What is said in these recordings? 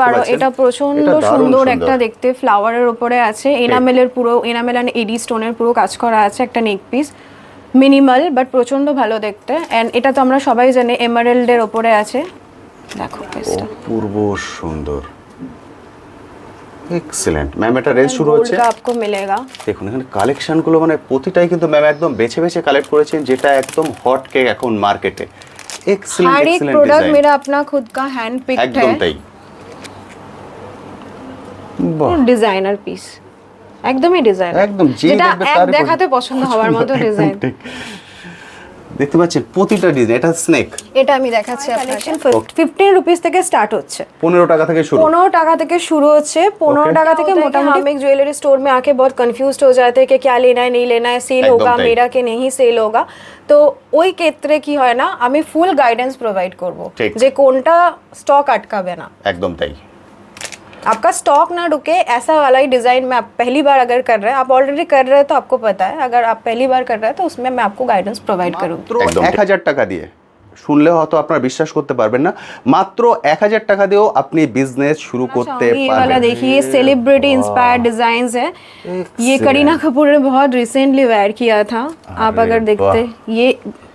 পারো, এটা প্রচন্ড সুন্দর একটা দেখতে, ফ্লাওয়ারের উপরে আছে, এনামেলের পুরো এনামেল এন্ড এডি স্টোনের পুরো কাজ করা আছে, একটা নেক পিস, মিনিমাল বাট প্রচন্ড ভালো দেখতে। এন্ড এটা তো আমরা সবাই জানি এমারেল্ডের উপরে আছে, দেখো পিসটা অপূর্ব সুন্দর, এক্সেলেন্ট। ম্যাম এটা রেঞ্জ শুরু হচ্ছে, आपको मिलेगा। দেখুন এখানে কালেকশন গুলো মানে প্রতিটাই কিন্তু ম্যাম একদম বেছে বেছে কালেক্ট করেছেন, যেটা একদম হট কেক এখন মার্কেটে। এক্সেলেন্ট हर एक এক্সেলেন্ট प्रोडक्ट ডিজাইন, मेरा अपना खुद का हैंड पिक्ड একদম है, তাই। বাহ, ডিজাইনার পিস, একদমই ডিজাইনার, একদম যে যেটা দেখবে এক তারই দেখাতে পছন্দ হওয়ার মতো ডিজাইন। দেখতে পাচ্ছেন প্রতিটা ডিজাইন, এটা স্নেক, এটা আমি দেখাচ্ছি আপনাকে। 15 রুপিস থেকে স্টার্ট হচ্ছে, 15 টাকা থেকে শুরু, 15 টাকা থেকে शुरू होच्छे। 15 टाका থেকে मोटामोटी हम एक ज्वेलरी स्टोर में आके बहुत कंफ्यूज्ड हो जाते हैं कि क्या लेना है नहीं लेना है, सेल होगा मेरा कि नहीं सेल होगा। তো ওই ক্ষেত্রে কি হয় না, আমি ফুল গাইডেন্স প্রোভাইড করব যে কোনটা স্টক আটকাবে না, একদম তাই। आपका स्टॉक ना रुके, ऐसा वाला ही डिजाइन में आप पहली बार अगर कर रहे हैं, आप ऑलरेडी कर रहे हैं तो आपको पता है, अगर आप पहली बार कर रहे हैं तो उसमें मैं आपको गाइडेंस प्रोवाइड करूंगी। 1000 টাকা দিয়ে শুনলে হয়তো আপনারা বিশ্বাস করতে পারবেন না, মাত্র 1000 টাকা দিয়েও আপনি বিজনেস শুরু করতে ये वाला পারবেন। देखिए सेलिब्रिटी इंस्पायर्ड डिजाइन्स है, ये करीना कपूर ने बहुत रिसेंटली वेयर किया था। आप अगर देखते ये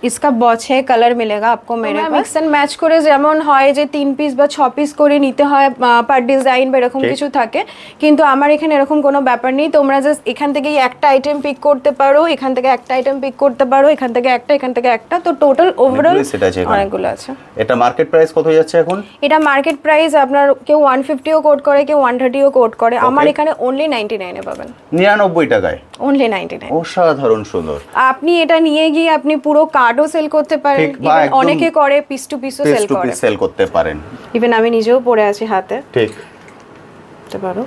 इसका बॉचे कलर मिलेगा आपको मेरे पास, मिक्स एंड मैच করে যেমন হয় যে 3 পিস বা 6 পিস করে নিতে হয় পার ডিজাইন বা এরকম কিছু থাকে, কিন্তু আমার এখানে এরকম কোনো ব্যাপার নেই। তোমরা জাস্ট এখান থেকেই একটা আইটেম পিক করতে পারো, এখান থেকে একটা আইটেম পিক করতে পারো, এখান থেকে একটা, এখান থেকে একটা, তো টোটাল ওভারঅল অনেকগুলো আছে। এটা মার্কেট প্রাইস কত যাচ্ছে এখন? এটা মার্কেট প্রাইস আপনার কেউ 150 ও কোড করে, কেউ 130 ও কোড করে, আমার এখানে অনলি 99 এ পাবেন, 99 টাকায়, অনলি 99। অসাধারণ সুন্দর। আপনি এটা নিয়ে গিয়ে আপনি পুরো কার্ডও সেল করতে পারেন, ইভেন অনেকে করে পিস টু পিসও সেল করে, সেল করতে পারেন। ইভেন আমি নিজেও পরে আছি হাতে, ঠিক করতে পারো।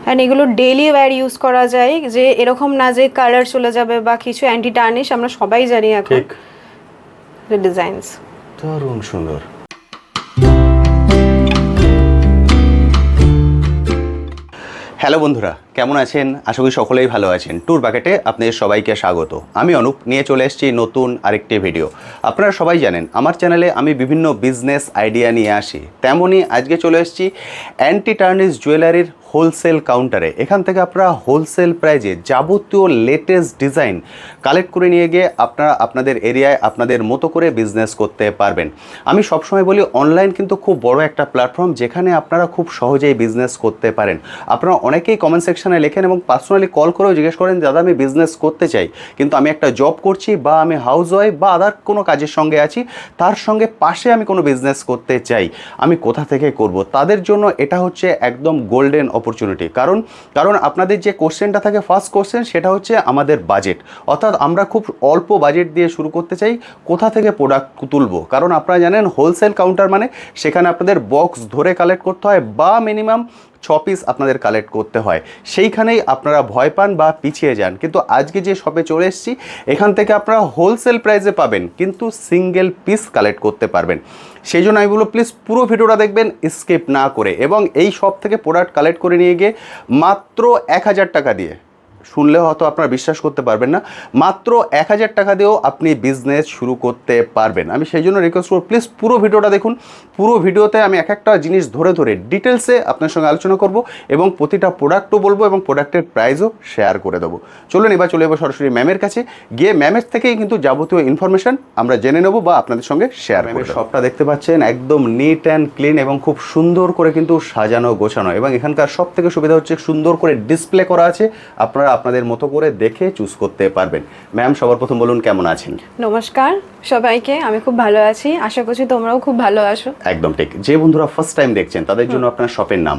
এন্ড এগুলো ডেইলি ওয়্যার ইউজ করা যায়, যে এরকম না যে কালার চলে যাবে বা কিছু অ্যান্টি টার্নিশ, আমরা সবাই জানি এখন ঠিক, যে ডিজাইনস দারুণ সুন্দর। হ্যালো বন্ধুরা, কেমন আছেন? আশা করি সকলেই ভালো আছেন। ট্যুর বাকেটে আপনাদের সবাইকে স্বাগত। আমি অনুপ নিয়ে চলে এসেছি নতুন আরেকটি ভিডিও। আপনারা সবাই জানেন আমার চ্যানেলে আমি বিভিন্ন বিজনেস আইডিয়া নিয়ে আসি, তেমনই আজকে চলে এসেছি অ্যান্টি টার্নিশ জুয়েলারির হোলসেল কাউন্টারে। এখান থেকে আপনারা হোলসেল প্রাইজে যাবতীয় লেটেস্ট ডিজাইন কালেক্ট করে নিয়ে গিয়ে আপনারা আপনাদের এরিয়ায় আপনাদের মতো করে বিজনেস করতে পারবেন। আমি সবসময় বলি অনলাইন কিন্তু খুব বড় একটা প্ল্যাটফর্ম, যেখানে আপনারা খুব সহজেই বিজনেস করতে পারেন। আপনারা অনেকেই কমেন্ট সেকশনে লেখেন এবং পার্সোনালি কল করেও জিজ্ঞেস করেন, দাদা আমি বিজনেস করতে চাই, কিন্তু আমি একটা জব করছি বা আমি হাউস ওয়াইফ বা আদার কোনো কাজের সঙ্গে আছি, তার সঙ্গে পাশে আমি কোনো বিজনেস করতে চাই, আমি কোথা থেকে করব? তাদের জন্য এটা হচ্ছে একদম গোল্ডেন অপরচুনিটি। কারণ আপনাদের যে কোশ্চেনটা থাকে, ফার্স্ট কোশ্চেন সেটা হচ্ছে আমাদের বাজেট, অর্থাৎ আমরা খুব অল্প বাজেট দিয়ে শুরু করতে চাই, কোথা থেকে প্রোডাক্ট তুলব? কারণ আপনারা জানেন হোলসেল কাউন্টার মানে সেখানে আপনাদের বক্স ধরে কালেক্ট করতে হয় বা মিনিমাম 6 পিস আপনাদের কালেক্ট করতে হয়, সেইখানেই আপনারা ভয় পান বা পিছিয়ে যান। কিন্তু আজকে যে শপে চলে এসেছি, এখান থেকে আপনারা হোলসেল প্রাইসে পাবেন, কিন্তু সিঙ্গেল পিস কালেক্ট করতে পারবেন। সেই জন্য আমি বলবো প্লিজ পুরো ভিডিওটা দেখবেন স্কিপ না করে, এবং এই শপ থেকে প্রোডাক্ট কালেক্ট করে নিয়ে গিয়ে মাত্র 1000 টাকা দিয়ে, শুনলে হয়তো আপনারা বিশ্বাস করতে পারবেন না, মাত্র 1000 টাকা দিয়েও আপনি বিজনেস শুরু করতে পারবেন। আমি সেই জন্য রিকোয়েস্ট করব প্লিজ পুরো ভিডিওটা দেখুন। পুরো ভিডিওতে আমি এক একটা জিনিস ধরে ধরে ডিটেলসে আপনার সঙ্গে আলোচনা করব এবং প্রতিটা প্রোডাক্টও বলবো এবং প্রোডাক্টের প্রাইসও শেয়ার করে দেবো। চলুন এবার চলে যাবো সরাসরি ম্যামের কাছে, গিয়ে ম্যামের থেকেই কিন্তু যাবতীয় ইনফরমেশান আমরা জেনে নেবো বা আপনাদের সঙ্গে শেয়ার করব। শপটা দেখতে পাচ্ছেন একদম নিট অ্যান্ড ক্লিন এবং খুব সুন্দর করে কিন্তু সাজানো গোছানো, এবং এখানকার সব থেকে সুবিধা হচ্ছে সুন্দর করে ডিসপ্লে করা আছে, আপনারা আপনাদের মতো করে দেখে চুজ করতে পারবেন। ম্যাম সবার প্রথম বলুন কেমন আছেন? নমস্কার সবাইকে, আমি খুব ভালো আছি, আশা করছি তোমরাও খুব ভালো আছো। একদম ঠিক। যে বন্ধুরা ফার্স্ট টাইম দেখছেন তাদের জন্য আপনার শপের নাম?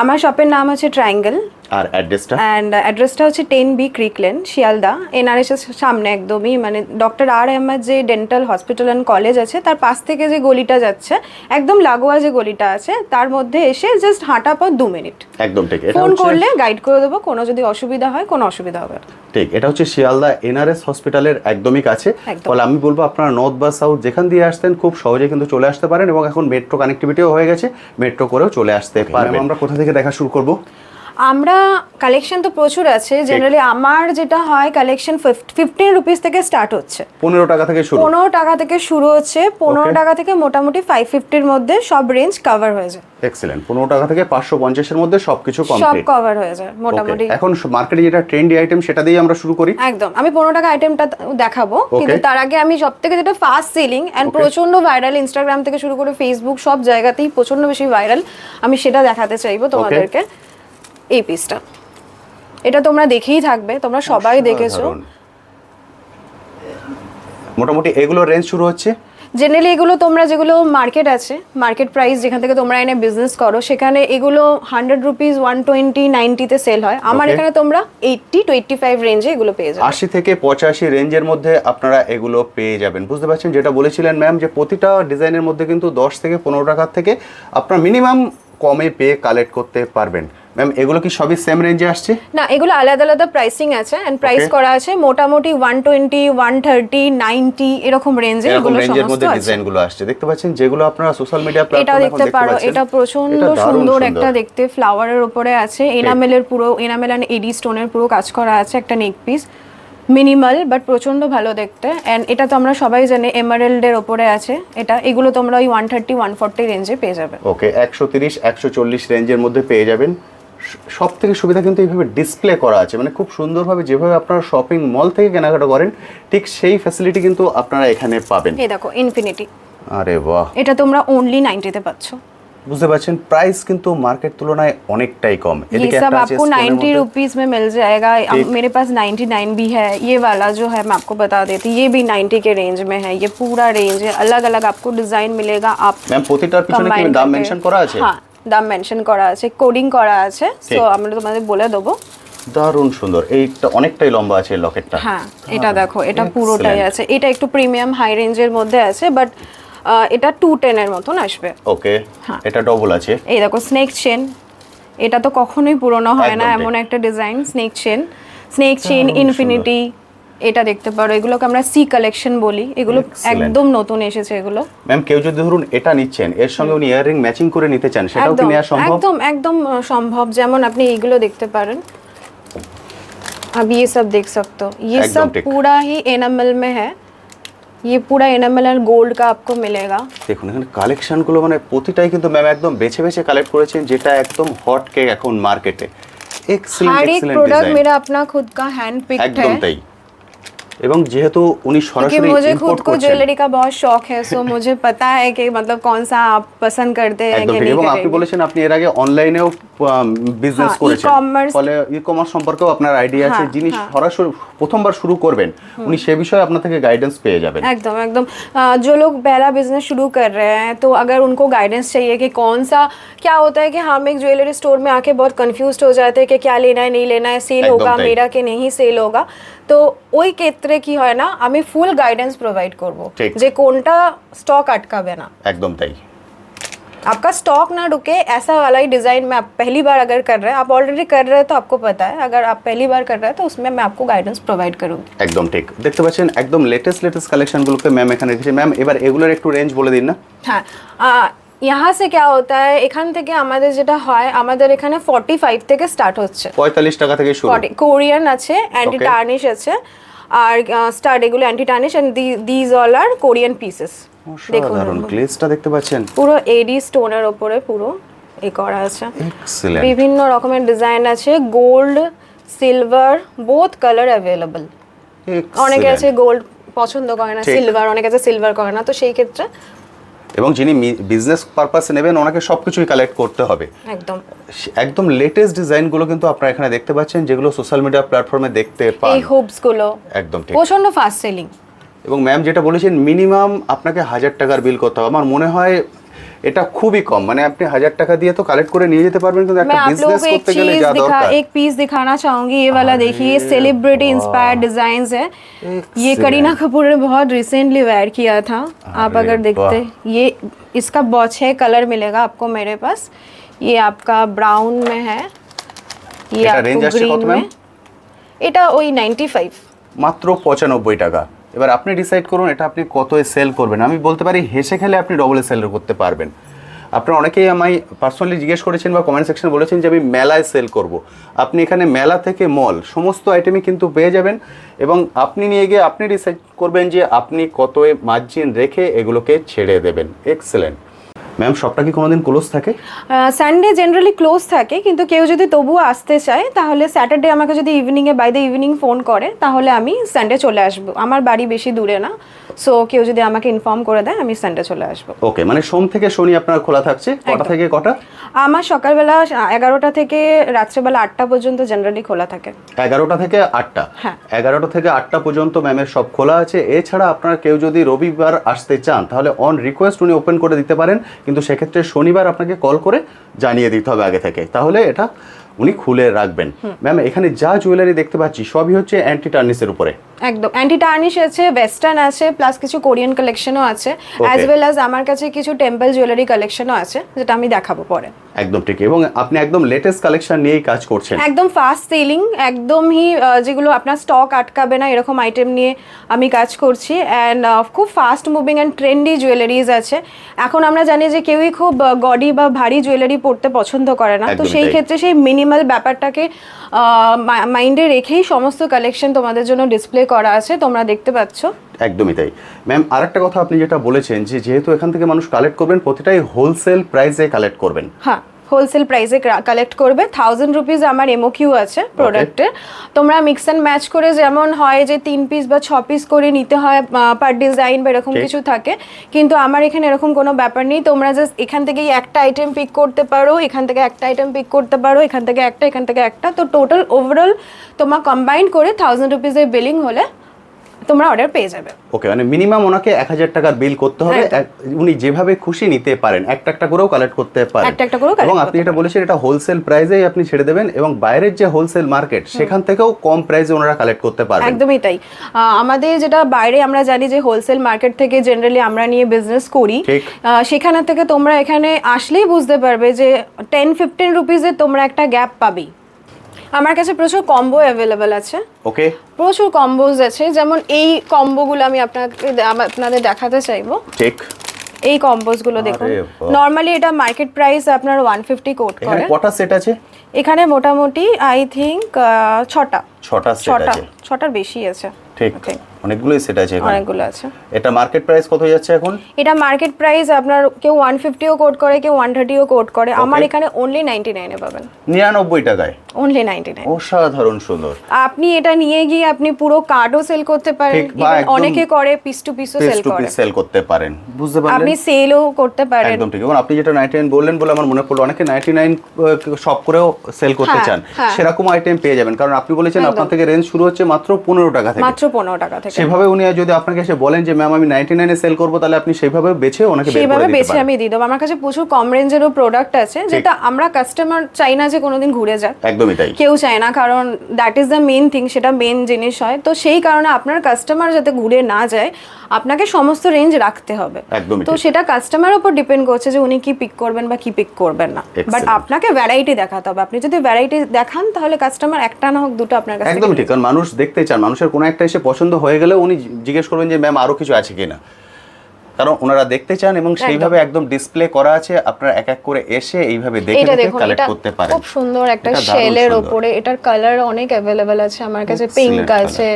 আমার শপের নাম হচ্ছে ট্রায়াঙ্গেল, আর অ্যাড্রেসটা? অ্যান্ড অ্যাড্রেসটা হচ্ছে 10B ক্রিক লেন, শিয়ালদা, এনআরএস এর সামনে একদমই, মানে ডক্টর আর আহমেদ যে ডেন্টাল হসপিটাল অ্যান্ড কলেজ আছে তার পাশ থেকে যে গলিটা যাচ্ছে, একদম লাগোয়া যে গলিটা আছে তার মধ্যে এসে জাস্ট হাঁটা পর 2 মিনিট। একদম ঠিক। ফোন করলে গাইড করে দেবো, কোনো যদি অসুবিধা হয়, কোনো অসুবিধা হবে না। ঠিক, এটা হচ্ছে শিয়ালদা এনআরএস হসপিটালের একদমই কাছে। ফলে আমি বলবো আপনারা নর্থ বা সাউথ যেখান দিয়ে আসতেন খুব সহজে কিন্তু চলে আসতে পারেন, এবং এখন মেট্রো কানেক্টিভিটিও হয়ে গেছে, মেট্রো করেও চলে আসতে পারবেন। আমরা কোথা থেকে দেখা শুরু করব? আমরা কালেকশন তো প্রচুর আছে, জেনারেলি আমার যেটা হয় কালেকশন 15 রুপিস থেকে স্টার্ট হচ্ছে, 15 টাকা থেকে শুরু। 15 টাকা থেকে শুরু হচ্ছে, 15 টাকা থেকে মোটামুটি 550 এর মধ্যে সব রেঞ্জ কভার হয়ে যায়। এক্সেলেন্ট। 15 টাকা থেকে 550 এর মধ্যে সবকিছু সব কমপ্লিট, কভার হয়ে যায় মোটামুটি। এখন মার্কেটে যেটা ট্রেন্ডি আইটেম সেটা দিয়ে আমরা শুরু করি। একদম, আমি 15 টাকা আইটেমটা দেখাবো, কিন্তু তার আগে আমি সবথেকে যেটা ফাস্ট সেলিং এন্ড প্রচন্ড ভাইরাল, ইনস্টাগ্রাম থেকে শুরু করে ফেসবুক সব জায়গাতেই প্রচন্ড বেশি ভাইরাল, আমি সেটা দেখাতে চাইবো তোমাদেরকে। এই পিসটা, এটা তোমরা দেখেই থাকবে, তোমরা সবাই দেখেছো। মোটামুটি এগুলো রেঞ্জ শুরু হচ্ছে জেনারেলি এগুলো তোমরা যেগুলো মার্কেট আছে, মার্কেট প্রাইস যেখান থেকে তোমরা এনে বিজনেস করো, সেখানে এগুলো 100 রুপিস 120 90 তে সেল হয়। আমার এখানে তোমরা 80 to 85 রেঞ্জে এগুলো পেয়ে যাবে। 80 থেকে 85 রেঞ্জের মধ্যে আপনারা এগুলো পেয়ে যাবেন। বুঝতে পারছেন যেটা বলেছিলেন ম্যাম, যে প্রতিটা ডিজাইনের মধ্যে কিন্তু 10 থেকে 15 টাকার থেকে আপনারা মিনিমাম কমে পেয়ে কালেক্ট করতে পারবেন। ম্যাম এগুলো কি সবই সেম রেঞ্জে আসছে? না, এগুলো আলাদা আলাদা প্রাইসিং আছে এন্ড প্রাইস করা আছে মোটামুটি 120 130 90 এরকম রেঞ্জে এগুলো সমস্ত আছে। ডিজাইনগুলো আসছে দেখতে পাচ্ছেন, যেগুলো আপনারা সোশ্যাল মিডিয়া প্ল্যাটফর্মে দেখতে পারো। এটা প্রচন্ড সুন্দর একটা দেখতে ফ্লাওয়ারের উপরে আছে, এনামেলের পুরো এনামেল এন্ড এডি স্টোনের পুরো কাজ করা আছে, একটা নেক পিস মিনিমাল বাট প্রচন্ড ভালো দেখতে। এন্ড এটা তো আমরা সবাই জানি এমারেল্ডের উপরে আছে এটা, এগুলো তোমরা ওই 130 140 রেঞ্জে পেয়ে যাবে। ওকে, 130 140 রেঞ্জের মধ্যে পেয়ে যাবেন। সব থেকে সুবিধা কিন্তু এইভাবে ডিসপ্লে করা আছে, মানে খুব সুন্দরভাবে যেভাবে আপনারা শপিং মল থেকে কেনাকাটা করেন ঠিক সেই ফ্যাসিলিটি কিন্তু আপনারা এখানে পাবেন। এই দেখো ইনফিনিটি, আরে বাহ, এটা তোমরা অনলি 90 তে পাচ্ছ। বুঝতে পারছেন প্রাইস কিন্তু मार्केट तुलनाয় অনেকটাই কম। ये सब आपको 90 रुपीस में मिल जाएगा। मेरे पास 99 भी है, ये वाला जो है मैं आपको बता देती, ये भी 90 के रेंज में है। ये पूरा रेंज है, अलग अलग आपको डिजाइन मिलेगा। आप मैम প্রতিটার পিছনে কি দাম মেনশন করা আছে? হ্যাঁ, দাম মেনশন করা আছে, কোডিং করা আছে, সো আমরা তোমাদের বলে দেবো। দারুণ সুন্দর, এইটা অনেকটাই লম্বা আছে লকেটটা। হ্যাঁ, এটা দেখো, এটা পুরোটাই আছে। এটা একটু প্রিমিয়াম হাই রেঞ্জের মধ্যে আছে, বাট এটা 210 এর মতন আসবে। ওকে, এটা ডবল আছে। এই দেখো স্নেক চেন, এটা তো কখনোই পুরনো হয় না এমন একটা ডিজাইন। স্নেক চেন ইনফিনিটি, এটা দেখতে পারো। এগুলোকে আমরা সি কালেকশন বলি, এগুলো একদম নতুন এসেছে এগুলো। ম্যাম কেউ যদি ধরুন এটা নিচ্ছেন, এর সঙ্গে উনি ইয়াররিং ম্যাচিং করে নিতে চান, সেটাও কি নেওয়া সম্ভব? একদম একদম সম্ভব। যেমন আপনি এইগুলো দেখতে পারেন, अब ये सब देख सकते हो, ये सब पूरा ही एनामेल में है। ये पूरा एनामेल और गोल्ड का आपको मिलेगा। দেখুন এখানে কালেকশনগুলো মানে প্রতিটাই কিন্তু ম্যাম একদম বেছে বেছে কালেক্ট করেছেন, যেটা একদম হট কেক এখন মার্কেটে। এক্সেলেন্ট हर एक प्रोडक्ट मेरा अपना खुद का हैंड पिक्ड है। একদম তাই। এবং যেহেতু উনি সরাসরি मुझे खुद ইম্পোর্ট को করছেন, ज्वेलरी का बहुत शौक है, सो मुझे पता है कि मतलब कौन सा आप पसंद करते हैं कि नहीं। এবং আপনি বলেছেন আপনি এর আগে অনলাইনেও বিজনেস করেছেন, ফলে ই-কমার্স সম্পর্কেও আপনার আইডিয়া আছে। যিনি সরাসরি প্রথমবার শুরু করবেন উনি সে বিষয়ে আপনার থেকে গাইডেন্স পেয়ে যাবেন। एकदम एकदम। जो लोग पहला बिजनेस शुरू कर रहे हैं, तो अगर उनको गाइडेंस चाहिए कि कौन सा, क्या होता है कि हम एक ज्वेलरी स्टोर में आके बहुत कंफ्यूज्ड हो जाते हैं कि क्या लेना है नहीं लेना है, सेल होगा मेरा कि नहीं सेल होगा। তো ওই ক্ষেত্রে কি হয় না, আমি ফুল গাইডেন্স প্রোভাইড করব যে কোনটা স্টক আটকাবে না। একদম তাই। आपका स्टॉक ना रुके, ऐसा वाला ही डिजाइन में आप पहली बार अगर कर रहे हैं, आप ऑलरेडी कर रहे हैं तो आपको पता है, अगर आप पहली बार कर रहे हैं तो उसमें मैं आपको गाइडेंस प्रोवाइड करूंगी। একদম ঠিক, দেখতে পাচ্ছেন একদম লেটেস্ট কালেকশনগুলোকে ম্যাম এখানে রেখেছে। ম্যাম এবার এগুলোর একটু রেঞ্জ বলে দিন না। হ্যাঁ, यहाँ से क्या होता है, এখান থেকে আমাদের যেটা হয়, আমাদের এখানে 45 থেকে স্টার্ট হচ্ছে। 45 টাকা থেকে শুরু। কোরিয়ান আছে, অ্যান্টি টার্নিশ আছে, আর স্টার এগুলো anti tarnish, and this all are Korean pieces. দেখুন গ্লেজটা দেখতে পাচ্ছেন, পুরো এডি স্টোনের উপরে পুরো এই করা আছে। এক্সেলেন্ট। বিভিন্ন রকমের ডিজাইন আছে, gold silver both colour available. অনেকে আছে গোল্ড পছন্দ করে না, সিলভার, অনেকে আছে সিলভার করে না, তো সেই ক্ষেত্রে এবং যিনি বিজনেস পারপাসে নেবেন ওনাকে সবকিছুই কালেক্ট করতে হবে। একদম একদম লেটেস্ট ডিজাইনগুলো কিন্তু আপনারা এখানে দেখতে পাচ্ছেন, যেগুলো সোশ্যাল মিডিয়া প্ল্যাটফর্মে দেখতে পান। এই হুপস গুলো একদম ঠিক, প্রচন্ড ফাস্ট সেলিং। এবং ম্যাম যেটা বলেছেন মিনিমাম আপনাকে 1000 টাকার বিল করতে হবে, আমার মনে হয় এটা খুবই কম। মানে আপনি 1000 টাকা দিয়ে তো কালেক্ট করে নিয়ে যেতে পারবেন, কিন্তু একটা বিজনেস করতে গেলে যা দরকার। एक पीस दिखाना चाहूंगी, ये वाला देखिए, सेलिब्रिटी इंस्पायर्ड डिजाइन्स है। ये करीना कपूर ने बहुत रिसेंटली वेयर किया था। आप अगर देखते, ये इसका बहुत 6 कलर मिलेगा आपको मेरे पास। ये आपका ब्राउन में है, ये आपको ग्रीन में। এটা ওই 95, মাত্র 95 টাকা। এবার আপনি ডিসাইড করুন এটা আপনি কত에 সেল করবেন। আমি বলতে পারি হেসে খেলে আপনি ডবলে সেল করতে পারবেন। আপনারা অনেকেই আমায় পার্সোনালি জিজ্ঞেস করেছেন বা কমেন্ট সেকশনে বলেছেন যে আমি মেলায় সেল করব। আপনি এখানে মেলা থেকে মল সমস্ত আইটেমই কিন্তু পেয়ে যাবেন এবং আপনি নিয়ে গিয়ে আপনি ডিসাইড করবেন যে আপনি কত মার্জিন রেখে এগুলোকে ছেড়ে দেবেন। এক্সেলেন্ট। ম্যাম শপটা কি কোনোদিন ক্লোজ থাকে? সানডে জেনারেলি ক্লোজ থাকে, কিন্তু কেউ যদি তবুও আসতে চায় তাহলে স্যাটারডে আমাকে যদি ইভিনিংয়ে বাই দ্য ইভিনিং ফোন করে তাহলে আমি সানডে চলে আসবো। আমার বাড়ি বেশি দূরে না, সো কেউ যদি আমাকে ইনফর্ম করে দেয় আমি সানডে চলে আসবো। ওকে, মানে সোম থেকে শনি আপনার খোলা থাকছে কটা থেকে কটা? আমার সকালবেলা 11টা থেকে রাত্রেবেলা 8টা পর্যন্ত জেনারেলি খোলা থাকে। 11টা থেকে 8টা? হ্যাঁ, 11টা থেকে 8টা পর্যন্ত ম্যামের সব খোলা আছে। এছাড়া আপনার কেউ যদি রবিবার আসতে চান তাহলে অন রিকোয়েস্ট উনি ওপেন করে দিতে পারেন, কিন্তু সেক্ষেত্রে শনিবার আপনাকে কল করে জানিয়ে দিতে হবে আগে থেকে, তাহলে এটা উনি খুলে রাখবেন। ম্যাম এখানে যা জুয়েলারি দেখতে পাচ্ছি সবই হচ্ছে অ্যান্টি টার্নিসের উপরে। একদম অ্যান্টি টার্নিশ আছে, ওয়েস্টার্ন আছে, প্লাস কিছু কোরিয়ান কালেকশনও আছে, অ্যাজ ওয়েল অ্যাজ আমার কাছে কিছু টেম্পল জুয়েলারি কালেকশনও আছে যেটা আমি দেখাবো পরে। একদম ঠিক, এবং আপনি একদম লেটেস্ট কালেকশন নিয়েই কাজ করছেন। একদম ফাস্ট সেলিং, একদমই যেগুলো আপনার স্টক আটকাবে না এরকম আইটেম নিয়ে আমি কাজ করছি। অ্যান্ড খুব fast moving and trendy jewelleries আছে। এখন আমরা জানি যে কেউই খুব গডি বা ভারী জুয়েলারি পরতে পছন্দ করে না, তো সেই ক্ষেত্রে সেই মিনিমাল ব্যাপারটাকে মাইন্ডে রেখেই সমস্ত কালেকশন তোমাদের জন্য ডিসপ্লে করা আছে, তোমরা দেখতে পাচ্ছ। একদমই তাই। ম্যাম আরেকটা কথা আপনি যেটা বলেছেন যে যেহেতু এখান থেকে মানুষ কালেক্ট করবেন প্রতিটাই হোলসেল প্রাইসে কালেক্ট করবেন। হ্যাঁ, হোলসেল প্রাইসে কালেক্ট করবে। 1000 রুপিস আমার এমওকিউ আছে প্রোডাক্টের। তোমরা মিক্স অ্যান্ড ম্যাচ করে, যেমন হয় যে 3 পিস বা 6 পিস করে নিতে হয় পার ডিজাইন বা এরকম কিছু থাকে, কিন্তু আমার এখানে এরকম কোনো ব্যাপার নেই। তোমরা জাস্ট এখান থেকেই একটা আইটেম পিক করতে পারো, এখান থেকে একটা আইটেম পিক করতে পারো, এখান থেকে একটা, এখান থেকে একটা, তো টোটাল ওভারঅল তোমার কম্বাইন্ড করে 1000 রুপিসের বিলিং হলে তোমরা অর্ডার পেয়ে যাবে। ওকে, মানে মিনিমাম ওনাকে 1000 টাকার বিল করতে হবে। উনি যেভাবে খুশি নিতে পারেন, একটা একটা করেও কালেক্ট করতে পারেন, এবং আপনি এটা বলেছেন এটা হোলসেল প্রাইসেই আপনি ছেড়ে দেবেন, এবং বাইরের যে হোলসেল মার্কেট সেখান থেকেও কম প্রাইসে ওনারা কালেক্ট করতে পারবেন। একদমই তাই। আমাদের যেটা বাইরে আমরা জানি যে হোলসেল মার্কেট থেকে জেনারেলি আমরা নিয়ে বিজনেস করি, সেখানে থেকে তোমরা এখানে আসলেই বুঝতে পারবে যে 10-15 রুপিসে তোমরা একটা গ্যাপ পাবেই। আমার কাছে প্রচুর কম্বো অ্যাভেলেবেল আছে। ওকে, প্রচুর কম্বোজ আছে, যেমন এই কম্বোগুলো আমি আপনাদের দেখাতে চাইবো। ঠিক, এই কম্বোজগুলো দেখুন। নরমালি এটা মার্কেট প্রাইস আপনার 150 কোট করে। কটা সেট আছে এখানে? মোটামুটি আই থিংক 6টা সেট আছে। 6টার বেশি আছে। ঠিক, অনেকগুলোই সেট আছে এখানে। অনেকগুলো আছে। এটা মার্কেট প্রাইস কত যাচ্ছে এখন? এটা মার্কেট প্রাইস আপনার কেউ 150ও কোট করে, কেউ 130ও কোট করে। আমার এখানে অনলি 99 এ পাবেন। 99 টাকায় অনলি 99। অসাধারণ সুন্দর। আপনি এটা নিয়ে গিয়ে আপনি পুরো কার্ডও সেল করতে পারেন, অনেকে করে পিস টু পিসও সেল করতে পারেন। বুঝতে পারলেন? আপনি সেলও করতে পারেন। একদম ঠিক। এবং আপনি যেটা 99 বললেন বলে আমার মনে পড়লো, অনেকে 99 শপ করেও সেল করতে চান, সেরকম আইটেম পেয়ে যাবেন। কারণ আপনি বলেছেন আপনার থেকে রেঞ্জ শুরু হচ্ছে মাত্র 15 টাকা থেকে। মাত্র 15 টাকা থেকে। সেভাবে উনি যদি আপনাকে এসে বলেন যে ম্যাম আমি 99 এ সেল করব, তাহলে আপনি সেইভাবে বেছে ওনাকে বের করে দিতে পারেন। সেইভাবে বেছে আমি দিয়ে দেব। আমার কাছে প্রচুর কম রেঞ্জেরও প্রোডাক্ট আছে, যেটা আমরা কাস্টমার চাই না যে কোনোদিন ঘুরে যায়। একদমই তাই। কেউ চায় না, কারণ that is the main thing, সেটা মেইন জিনিস হয়। তো সেই কারণে আপনার কাস্টমার যাতে ঘুরে না যায়, আপনাকে সমস্ত রেঞ্জ রাখতে হবে। তো সেটা কাস্টমারের উপর ডিপেন্ড করছে যে উনি কি পিক করবেন বা কি পিক করবেন না। বাট আপনাকে ভ্যারাইটি দেখাতে হবে। আপনি যদি ভ্যারাইটি দেখান তাহলে কাস্টমার একটা না হোক দুটো আপনার কাছে। একদম ঠিক, কারণ মানুষ দেখতে চান, মানুষের কোনো একটা এসে পছন্দ হয়ে গেলে উনি জিজ্ঞেস করবেন যে ম্যাম আরো কিছু আছে কিনা, কারণ ওনারা দেখতে চান, এবং সেইভাবে একদম ডিসপ্লে করা আছে। আপনারা এক এক করে এসে এইভাবে দেখে কালেক্ট করতে পারেন। খুব সুন্দর একটা শেলের উপরে, এটার কালার অনেক অ্যাভেলেবল আছে। আমার কাছে পিঙ্ক আছে,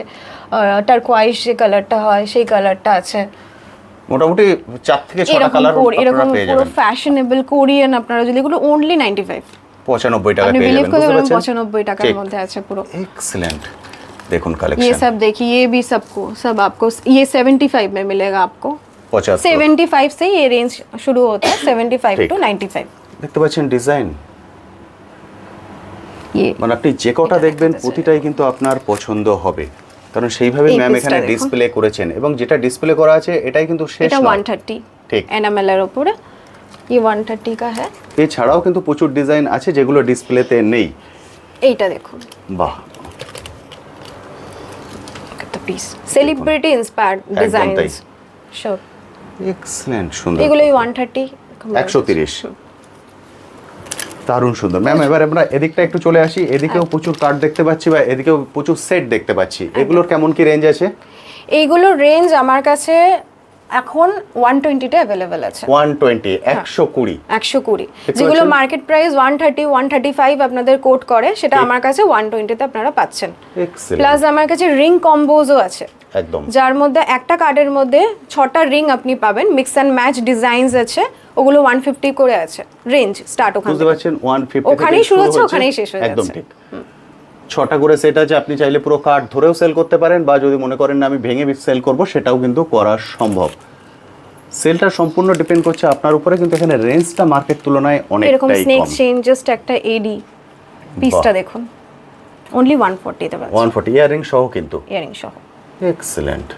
টারকোয়াইজ যে কালারটা হয় সেই কালারটা আছে। মোটামুটি 4 থেকে 6টা কালার আপনারা পেয়ে যাবেন। পুরো ফ্যাশনেবল কোরিয়ান, আপনারা যদি এগুলো অনলি 95 95 টাকা পেয়ে যাবেন। বুঝতে পারছেন? 95 টাকার মধ্যে আছে পুরো। एक्सीलेंट। देखो कलेक्शन, ये सब देखिए, ये भी सब आपको ये 75 में मिलेगा आपको। 75 से ये रेंज शुरू होता है, 75 टू 95। দেখতে পাচ্ছেন ডিজাইন, ये মানে আপনি যে কোটা দেখবেন প্রতিটাই কিন্তু আপনার পছন্দ হবে, কারণ সেইভাবে ম্যাম এখানে ডিসপ্লে করেছেন, এবং যেটা ডিসপ্লে করা আছে এটাই কিন্তু শেষ না। এটা 130 ঠিক, এনামেল এর উপরে। ये 130 का है। এছাড়াও কিন্তু প্রচুর ডিজাইন আছে যেগুলো ডিসপ্লেতে নেই। এইটা দেখুন, বাহ, কত piece celebrity inspired designs. Sure, excellent, সুন্দর। এগুলো 130 130। দারুণ সুন্দর। ম্যাম এবার আমরা এদিকটা একটু চলে আসি। এদিকেও প্রচুর কার্ড দেখতে পাচ্ছি, বা এদিকেও প্রচুর সেট দেখতে পাচ্ছি। এগুলোর কেমন কি রেঞ্জ আছে? এইগুলোর রেঞ্জ আমার কাছে এখন 120 তে अवेलेबल আছে। 120 120 120 যেগুলো মার্কেট প্রাইস 130 135 আপনাদের কোট করে, সেটা আমার কাছে 120 তে আপনারা পাচ্ছেন। এক্সেলেন্ট। প্লাস আমার কাছে রিং কম্বোজও আছে, একদম, যার মধ্যে একটা কার্ডের মধ্যে 6টা রিং আপনি পাবেন, মিক্স অ্যান্ড ম্যাচ ডিজাইনস আছে, ওগুলো 150 করে আছে রেঞ্জ স্টার্ট। ওখানে বুঝতে পারছেন 150 ওখানেই শুরু হচ্ছে, ওখানেই শেষ হয়ে যাচ্ছে। একদম ঠিক। 6টা করে সেট আছে, আপনি চাইলে পুরো কার্ড ধরেও সেল করতে পারেন, বা যদি মনে করেন না আমি ভেঙে সেল করব সেটাও কিন্তু করা সম্ভব। সেলটা সম্পূর্ণ ডিপেন্ড করছে আপনার উপরে, কিন্তু এখানে রেঞ্জটা মার্কেট তুলনায় এরকম অনেকটাই স্নেক কম। চেইন জাস্ট একটা এডি পিসটা দেখুন, অনলি 140 তে পাচ্ছেন। 140 ইয়ারিং সহ কিন্তু, ইয়ারিং সহ। এক্সেলেন্ট।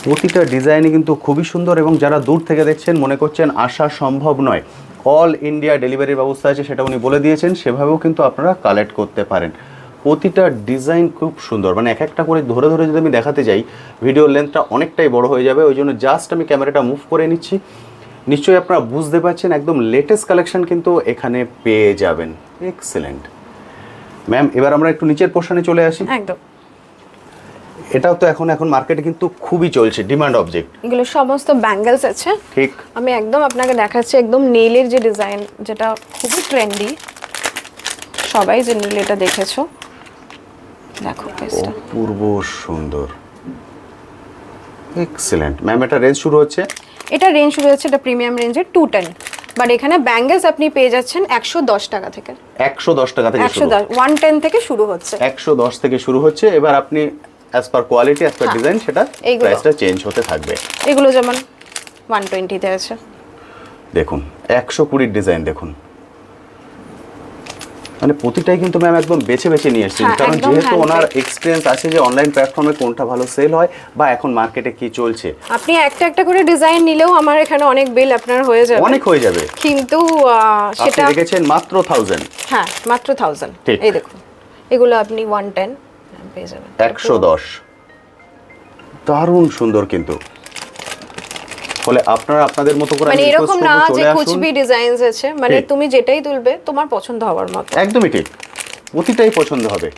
প্রতিটা ডিজাইনই কিন্তু খুবই সুন্দর, এবং যারা দূর থেকে দেখছেন মনে করছেন আসা সম্ভব নয়, অল ইন্ডিয়া ডেলিভারির ব্যবস্থা আছে, সেটা উনি বলে দিয়েছেন, সেভাবেও কিন্তু আপনারা কালেক্ট করতে পারেন। প্রতিটা ডিজাইন খুব সুন্দর, মানে এক একটা করে ধরে ধরে যদি আমি দেখাতে যাই ভিডিওর লেন্থটা অনেকটাই বড় হয়ে যাবে, ওই জন্য জাস্ট আমি ক্যামেরাটা মুভ করে নিচ্ছি। নিশ্চয়ই আপনারা বুঝতে পারছেন একদম লেটেস্ট কালেকশন কিন্তু এখানে পেয়ে যাবেন। এক্সেলেন্ট ম্যাম, এবার আমরা একটু নিচের পোর্শনে চলে আসি। একদম, এটাও তো এখন মার্কেটে কিন্তু খুবই চলছে, ডিমান্ড অবজেক্ট। এগুলো সমস্ত ব্যাঙ্গেলস আছে। ঠিক, আমি একদম আপনাকে দেখাচ্ছি একদম নেইলের যে ডিজাইন, যেটা খুবই ট্রেন্ডি, সবাই যে নীল এটা দেখেছো, দেখো পিসটা অপূর্ব সুন্দর। এক্সেলেন্ট ম্যাম, এটা রেঞ্জ শুরু হচ্ছে? এটা রেঞ্জ শুরু হচ্ছে, এটা প্রিমিয়াম রেঞ্জের 210, বাট এখানে ব্যাঙ্গেলস আপনি পেয়ে যাচ্ছেন 110 টাকা থেকে। 110 টাকা থেকে শুরু, 110 110 থেকে শুরু হচ্ছে, 110 থেকে শুরু হচ্ছে। এবার আপনি as per quality, as per design, সেটা এইগুলো। প্রাইসটা চেঞ্জ হতে থাকবে। এগুলো যেমন 120 তে আছে, দেখুন 120 ডিজাইন দেখুন, মানে প্রতিটাই কিন্তু ম্যাম একদম বেছে বেছে নিয়ে এসেছেন, হ্যাঁ, কারণ একদম যেহেতু handmade। ওনার এক্সপিরিয়েন্স আছে যে অনলাইন প্ল্যাটফর্মে কোনটা ভালো সেল হয় বা এখন মার্কেটে কি চলছে। আপনি একটা একটা করে ডিজাইন নিলেও আমার এখানে অনেক বিল আপনার হয়ে যাবে, অনেক হয়ে যাবে, কিন্তু আপনি সেটা দেখেছেন মাত্র 1000। হ্যাঁ, মাত্র 1000। ঠিক। এই দেখুন, এগুলো আপনি 110 পেয়ে যাবেন। 110, দারুণ সুন্দর কিন্তু। ফলে আপনারা আপনাদের মতো করে, মানে আমি এরকম request না করবো, যে চলে আসুন। কুচবি ডিজাইনস আছে, মানে ঠিক। তুমি যেটাই তুলবে তোমার পছন্দ হওয়ার মতো। একদমই ঠিক, প্রতিটাই পছন্দ হবে,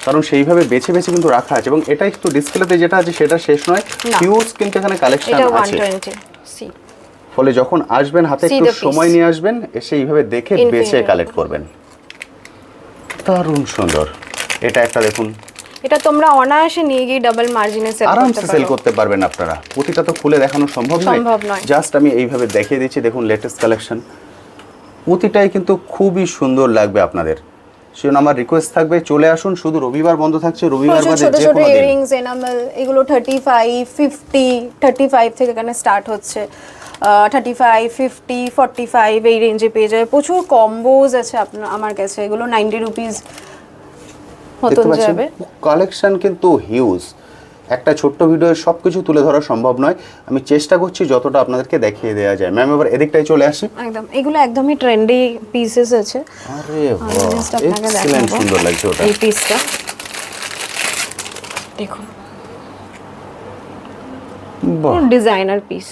কারণ সেইভাবে বেছে বেছে কিন্তু রাখা আছে। এবং এটা একটু ডিসপ্লেতে যেটা আছে সেটা শেষ নয়, না। হিউজ কিন্তু এখানে কালেকশন এটা আছে। 120 সি। ফলে যখন আসবেন হাতে See একটু the piece. সময় নিয়ে আসবেন, এসে এইভাবে দেখে Infinite। বেছে কালেক্ট করবেন। দারুণ সুন্দর। এটা একটা দেখুন, এটা তোমরা অনায়াসে নিয়ে গিয়ে ডাবল মার্জিনে সেল করতে আরামসে সেল পারো। করতে পারবেন আপনারা। প্রতিটা তো খুলে দেখানো সম্ভব নয়। জাস্ট আমি এইভাবে দেখিয়ে দিচ্ছি, দেখুন লেটেস্ট কালেকশন। প্রতিটাই কিন্তু খুবই সুন্দর লাগবে আপনাদের, সেজন্য আমার রিকোয়েস্ট থাকবে চলে আসুন। শুধু রবিবার বন্ধ থাকছে, রবিবার প্রচুর বাদে ছোট যে ছোট কোনো দিন। ইয়ারিংস এনামেল, এগুলো 35 50 35 থেকে এখানে স্টার্ট হচ্ছে, 35 50 45 এই রেঞ্জে পেয়ে যায়। প্রচুর কম্বোজ আছে আপনার আমার কাছে, এগুলো 90 রুপিস মতন যাবে। কালেকশন কিন্তু হিউজ, একটা ছোট্ট ভিডিওয়ে সব কিছু তুলে ধরা সম্ভব নয়, আমি চেষ্টা করছি যতটা আপনাদেরকে দেখিয়ে দেওয়া যায়। ম্যাম, এবার এদিকটাই চলে আসি। একদম, এগুলো একদমই ট্রেন্ডি পিসেস আছে। আরে আমি বাহ, just আপনাকে এক্সেলেন্ট, দেখাবো। সুন্দর লাগছে ওটা। এই পিসটা দেখুন, বাহ, ডিজাইনার পিস,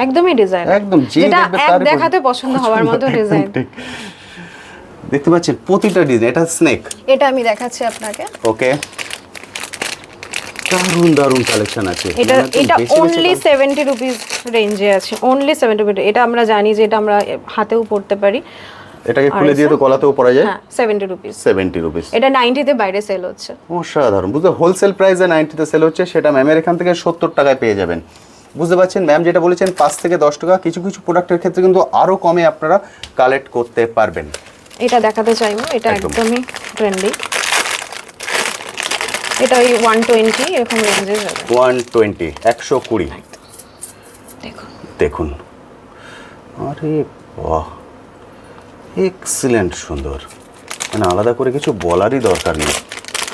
একদমই ডিজাইনার, একদম যে যেটা দেখবে এক তারই দেখাতে পছন্দ হওয়ার মতো ডিজাইন। ঠিক। দেখতে পাচ্ছেন প্রতিটা ডিজাইন, এটা স্নেক। এটা আমি দেখাচ্ছি আপনাকে, ওকে, দারুণ দারুণ কালেকশন আছে। এটা মানে একদম এটা বেছে বেছে অনলি 70 রুপিস রেঞ্জে আছে, অনলি 70 রুপিস। এটা আমরা জানি যে এটা আমরা হাতেও পরতে পারি, এটাকে খুলে দিয়ে তো গলাতেও পরা যায়। হ্যাঁ 70 রুপিস। 70 রুপিস, এটা 90 তে বাইরে সেল হচ্ছে। অসাধারণ। বুঝতে হোলসেল প্রাইসে 90 তে সেল হচ্ছে, সেটা ম্যামের এখান থেকে 70 টাকায় পেয়ে যাবেন। বুঝতে পারছেন ম্যাম যেটা বলেছেন 5 থেকে 10 টাকা, কিছু কিছু প্রোডাক্টের ক্ষেত্রে কিন্তু আরো কমে আপনারা কালেক্ট করতে পারবেন। এটা দেখাতে চাইবো, এটা একদম। একদমই ট্রেন্ডি। এটা ওই 120 এরকম রেঞ্জে যাবে। 120 120 দেখুন, দেখুন, আরে বাহ, এক্সিলেন্ট সুন্দর, মানে আলাদা করে কিছু বলারই দরকার নেই।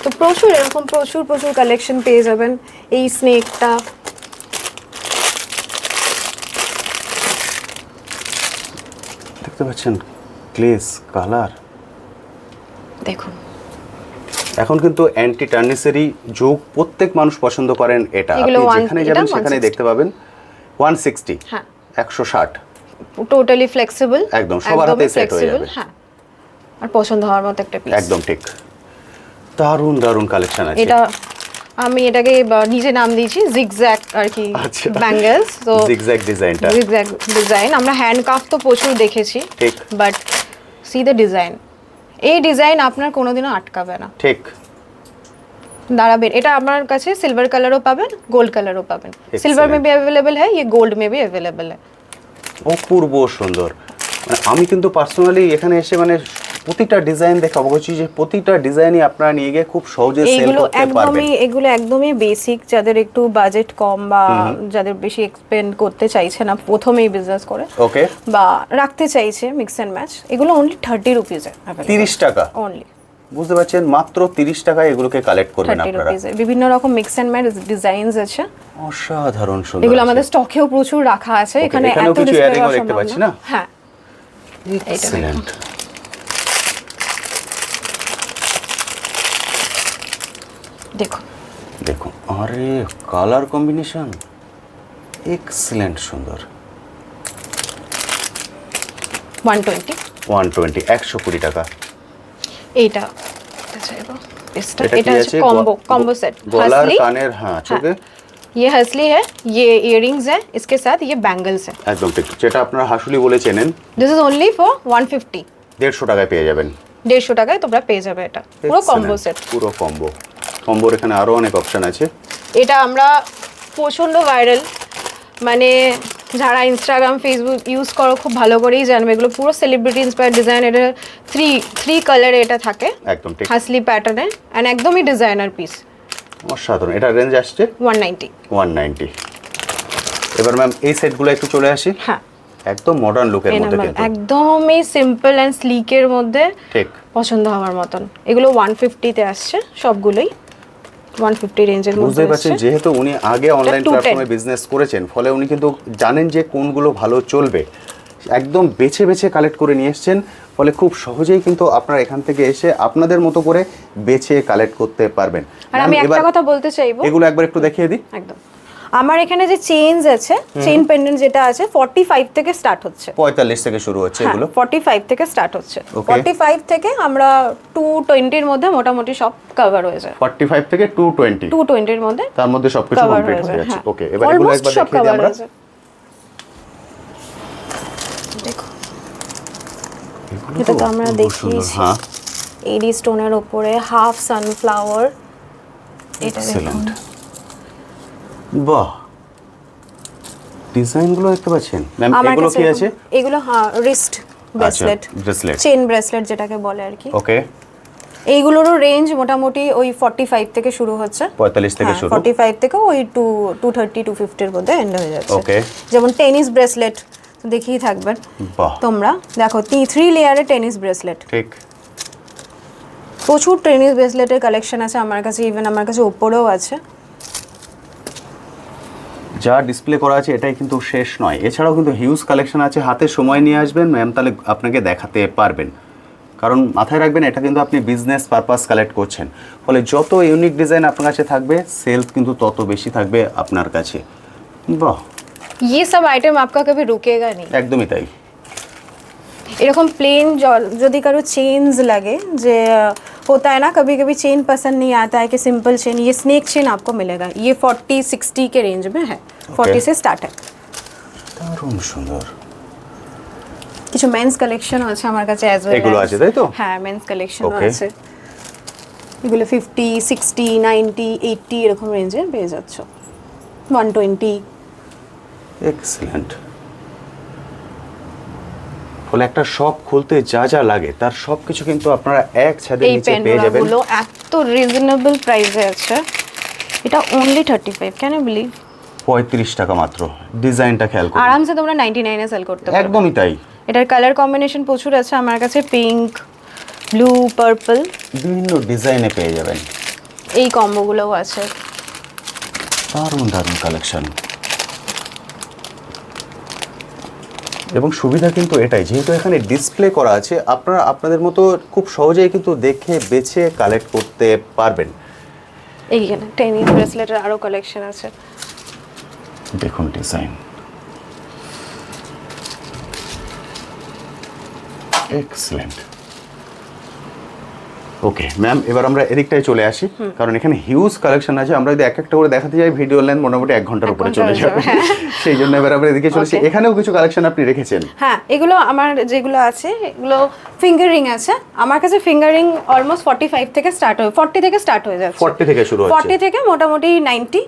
তো প্রচুর এরকম প্রচুর প্রচুর কালেকশন পেয়ে যাবেন। এই স্নেকটা দেখতে পাচ্ছেন, গ্লেজ কালার। দেখুন, এখন কিন্তু অ্যান্টি টার্নিসেরই যুগ, প্রত্যেক মানুষ পছন্দ করেন এটা। আপনি এগুলো যেখানে যাবেন সেখানে দেখতে পাবেন। 160, হ্যাঁ 160, টোটালি ফ্লেক্সিবল, একদম সবার হাতে সেট হয়ে যাবে। হ্যাঁ, আর পছন্দ হওয়ার মতো একটা পিস। একদম ঠিক, দারুণ দারুণ কালেকশন আছে। এটা আমি এটাকে নিজে নাম দিয়েছি জিগজ্যাগ আর কি আচ্ছা। ব্যাঙ্গেলস। তো জিগজ্যাগ ডিজাইনটা, জিগজ্যাগ ডিজাইন আমরা হ্যান্ডক্রাফট তো প্রচুর দেখেছি, ঠিক। বাট সি দ্য ডিজাইন, এই ডিজাইন আপনার কোনোদিনও আটকাবে না, ঠিক দাঁড়াবে। এটা আমার কাছে সিলভার কালারও পাবেন, গোল্ড কালারও পাবেন। সিলভার মে भी अवेलेबल है, ये गोल्ड में भी अवेलेबल है। অপূর্ব সুন্দর। মানে আমি কিন্তু পার্সোনালি এখানে এসে মানে প্রতিটা ডিজাইন দেখে অবাক হচ্ছি যে প্রতিটা ডিজাইনই আপনারা নিয়ে গিয়ে খুব সহজে সেল এগুলো করতে পারবেন। এগুলো একদমই বেসিক, যাদের একটু বাজেট কম বা যাদের বেশি এক্সপেন্ড করতে চাইছে না প্রথমেই বিজনেস করে, ওকে, বা রাখতে চাইছে মিক্স অ্যান্ড ম্যাচ, এগুলো অনলি 30 রুপিজে 30 টাকা অনলি। বুঝতে পারছেন, মাত্র 30 টাকায় এগুলোকে কালেক্ট করবেন 30 আপনারা। রুপিজে বিভিন্ন রকম মিক্স অ্যান্ড ম্যাচ ডিজাইনস আছে, অসাধারণ সুন্দর। এগুলো আমাদের স্টকেও প্রচুর রাখা আছে। এখানে এখানেও এত কিছু ডিসপ্লে ইয়ারিংও করা দেখতে সম্ভব পাচ্ছি না। না? হ্যাঁ, এক্সেলেন্ট। দেখুন দেখুন, আরে কালার কম্বিনেশন এক্সেলেন্ট সুন্দর। 120 120 টাকা। এইটা চাইবো এটা এটা কি হচ্ছে আছে? कॉम्बो सेट, গলার কানের, হ্যাঁ চোখে। ये हसली है, ये इयररिंग्स है, इसके साथ ये बैंगल्स है। একদম ঠিক, যেটা আপনারা হাসুলি বলে চেনেন। दिस इज ओनली फॉर 150, 150 টাকায় পেয়ে যাবেন। 150 টাকায় তোমরা পেয়ে যাবে এটা পুরো কম্বো সেট। পুরো কম্বোর এখানে আরো অনেক অপশন আছে। এটা আমরা প্রচন্ড ভাইরাল, মানে যারা ইনস্টাগ্রাম ফেসবুক ইউজ করো খুব ভালো করেই জানবে, এগুলো পুরো সেলিব্রিটি ইন্সপায়ার্ড ডিজাইন। এটা থ্রি কালারে এটা থাকে, একদম ঠিক, হাসলি প্যাটার্নে, এন্ড একদমই ডিজাইনার পিস। অসাধারণ। এটা রেঞ্জ আসছে 190। এবার ম্যাম এই সেটগুলো একটু চলে আসি। হ্যাঁ, একদম মডার্ন লুকের মধ্যে, কিন্তু একদমই সিম্পল এন্ড স্লিকের মধ্যে ঠিক পছন্দ হওয়ার মতন। এগুলো 150 তে আসছে সবগুলোই, 150 রেঞ্জের মধ্যে বুঝতেই পারছেন, আসছে। যেহেতু উনি আগে অনলাইন 210 প্ল্যাটফর্মে বিজনেস করেছেন, ফলে উনি কিন্তু জানেন যে কোনগুলো ভালো চলবে, একদম বেছে বেছে কালেক্ট করে নিয়ে এসছেন। ফলে খুব সহজেই কিন্তু আপনারা এখান থেকে এসে আপনাদের মতো করে বেছে কালেক্ট করতে পারবেন। আর আমি একটা কথা বলতে চাইবো, এগুলো একবার একটু দেখিয়ে দিই। একদম আমার এখানে যে চেইনস আছে, চেইন পেন্ডেন্ট যেটা আছে 45 থেকে স্টার্ট হচ্ছে, 45 থেকে শুরু হচ্ছে এগুলো। 45 থেকে স্টার্ট হচ্ছে। Okay. 45 থেকে আমরা 220 এর মধ্যে মোটামুটি সব কভার হয়ে যায়। 45 থেকে 220, 220 এর মধ্যে তার মধ্যে সবকিছু cover কমপ্লিট হয়ে হয়ে যায়, যাচ্ছে। হ্যাঁ। ওকে, এবার এগুলো Almost একবার সব দেখিয়ে দিই cover আমরা। হয়ে যায়। দেখো, এটা তো আমরা দেখিয়েছি, হ্যাঁ, এডি স্টোনের উপরে হাফ সানফ্লাওয়ার। এটা দেখুন, এক্সেলেন্ট। বাহ, ডিজাইনগুলো দেখতে পাচ্ছেন ম্যাম। আমার এগুলো কাছে কি আছে? এগুলো wrist bracelet, bracelet, chain bracelet যেটাকে বলে আর কি। ওকে। এইগুলোরও রেঞ্জ মোটামুটি ওই 45 থেকে শুরু হচ্ছে, 45 থেকে শুরু, 45 থেকে ওই 230 250 এর মধ্যে এন্ড হয়ে যাচ্ছে। ওকে। যেমন টেনিস ব্রেসলেট দেখিয়ে থাকবেন বাহ, তোমরা, দেখো 3 লেয়ারের টেনিস ব্রেসলেট, ঠিক। প্রচুর টেনিস ব্রেসলেটের কালেকশন আছে আমার কাছে, ইভেন আমার কাছে ওপরেও আছে। যা ডিসপ্লে করা আছে এটাই কিন্তু শেষ নয়, এছাড়াও কিন্তু হিউজ কালেকশন আছে। হাতে সময় নিয়ে আসবেন ম্যাম, তাহলে আপনাকে দেখাতে পারবেন। কারণ মাথায় রাখবেন, এটা কিন্তু আপনি বিজনেস পারপাস কালেক্ট করছেন, ফলে যত ইউনিক ডিজাইন আপনার কাছে থাকবে, সেলস কিন্তু তত বেশি থাকবে আপনার কাছে। বাহ, ये सब आइटम आपका कभी रुकेगा नहीं। একদমই তাই। এরকম প্লেন যদি কারো চেইনস লাগে, যে होता है ना कभी कभी चेन पसंद नहीं आता है कि सिंपल चेन, ये स्नेक चेन आपको मिलेगा, ये 40-60 के रेंज में है, 40 से स्टार्ट है। দারুণ সুন্দর। কিছু মেন্স কালেকশন আছে আমার কাছে অ্যাজ ওয়েল। এগুলো আছে তাই তো? হ্যাঁ, মেন্স কালেকশন Okay. আছে। এগুলো 50, 60, 90, 80 এরকম রেঞ্জে পেয়ে যাচ্ছ, 120। এক্সেলেন্ট। ফলে একটা শপ খুলতে যা যা লাগে তার সব কিছু কিন্তু আপনারা এক ছাদের এই নিচে পেয়ে যাবেন। পেনগুলো এত রিজনেবল প্রাইসে আছে, এটা অনলি 35, ক্যান ইউ বিলিভ? 35 টাকা মাত্র। ডিজাইনটা খেয়াল করুন, আরামসে তোমরা 99 এ সেল করতে পারবে। একদমই তাই। এটার কালার কম্বিনেশন প্রচুর আছে আমার কাছে, পিঙ্ক, ব্লু, পার্পল, বিভিন্ন ডিজাইনে পেয়ে যাবেন। এই কম্বোগুলোও আছে। দারুণ দারুণ কালেকশন। এবং সুবিধা কিন্তু এটাই, যেহেতু এখানে ডিসপ্লে করা আছে, আপনারা আপনাদের মতো খুব সহজেই কিন্তু দেখে বেছে কালেক্ট করতে পারবেন। এইখানে টেনিস ব্রেসলেটের আরো কালেকশন আছে। দেখুন ডিজাইন, এক্সেলেন্ট। ওকে ম্যাম, এবার আমরা এদিকটায় চলে আসি, কারণ এখানে হিউজ কালেকশন আছে। আমরা যদি এক একটা করে দেখাতে যাই ভিডিও লেন্থ মোটামুটি 1 ঘন্টার উপরে চলে যাবে, সেই জন্য এবার আমরা এদিকে চলেছি। এখানেও কিছু কালেকশন আপনি রেখেছেন। হ্যাঁ, এগুলো আমার যেগুলো আছে এগুলো ফিঙ্গার রিং আছে। আমার কাছে ফিঙ্গার রিং অলমোস্ট 45 থেকে স্টার্ট হয়, 40 থেকে স্টার্ট হয়ে যাচ্ছে। 40 থেকে শুরু হচ্ছে, 40 থেকে মোটামুটি 90,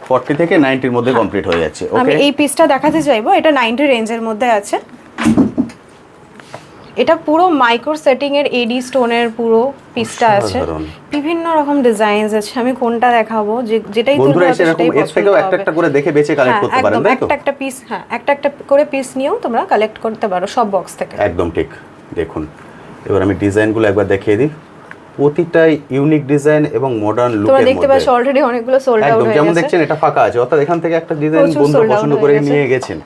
40 থেকে 90 এর মধ্যে কমপ্লিট হয়ে যাচ্ছে। আমি ওকে, এই পিসটা দেখাতে চাইবো, এটা 90 রেঞ্জের মধ্যে আছে। এটা পুরো মাইক্রো সেটিং এর এডি স্টোনের পুরো পিসটা আছে, বিভিন্ন রকম ডিজাইনস আছে। আমি কোনটা দেখাবো, যেটাই বন্ধুরা এসে এরকম এর থেকেও একটা একটা করে দেখে বেছে কালেক্ট করতে পারেন, তাই তো? একটা পিস, হ্যাঁ, একটা করে পিস নিয়েও তোমরা কালেক্ট করতে পারো সব বক্স থেকে। একদম ঠিক। দেখুন এবার আমি ডিজাইনগুলো একবার দেখিয়ে দিই। প্রতিটাই ইউনিক ডিজাইন এবং মডার্ন লুকের মধ্যে। তোমরা দেখতে পাচ্ছ অলরেডি অনেকগুলো সোল্ড আউট হয়ে গেছে। যেমন দেখছেন এটা ফাঁকা আছে, অর্থাৎ এখান থেকে একটা ডিজাইন বন্ধু পছন্দ করে নিয়ে গেছেন।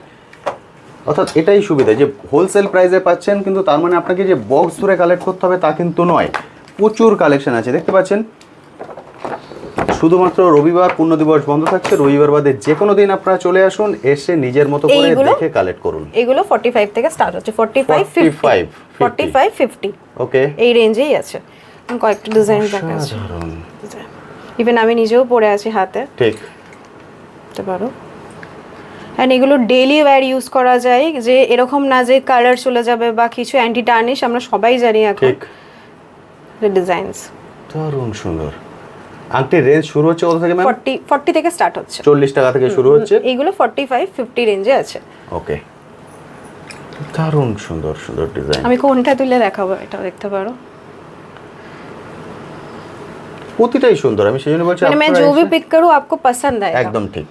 অর্থাৎ এটাই সুবিধা যে হোলসেল প্রাইসে পাচ্ছেন, কিন্তু তার মানে আপনাকে যে বক্স ধরে কালেক্ট করতে হবে তা কিন্তু নয়। প্রচুর কালেকশন আছে, দেখতে পাচ্ছেন। শুধুমাত্র রবিবার পূর্ণ দিবস বন্ধ থাকছে, রবিবার বাদে যে কোনো দিন আপনারা চলে আসুন, এসে নিজের মতো করে দেখে কালেক্ট করুন। এগুলো 45 থেকে স্টার্ট হচ্ছে, 45 50 ওকে, এই রেঞ্জেই আছে। কয়েকটা ডিজাইন দেখাচ্ছি, ইভেন আমি নিজেও পরে আছি হাতে, ঠিক বুঝতে পারো। অ্যান্ড এগুলো ডেইলি ওয়্যার ইউজ করা যায়, যে এরকম না যে কালার চলে যাবে বা কিছু অ্যান্টি টার্নিশ, আমরা সবাই জানি এখন। ঠিক, ডিজাইনস দারুণ সুন্দর। আংটির রেঞ্জ শুরু হচ্ছে কত থেকে ম্যাম? 40 থেকে স্টার্ট হচ্ছে, 40 টাকা থেকে শুরু হচ্ছে। এইগুলো 45 50 রেঞ্জে আছে। ওকে, দারুণ সুন্দর সুন্দর ডিজাইন। আমি কোনটা তুলে দেখাবো, এটা দেখতে পারো। প্রতিটাই সুন্দর, আমি সেজন্য বলছি মানে मैं जो भी पिक करूं आपको पसंद आएगा। একদম ঠিক,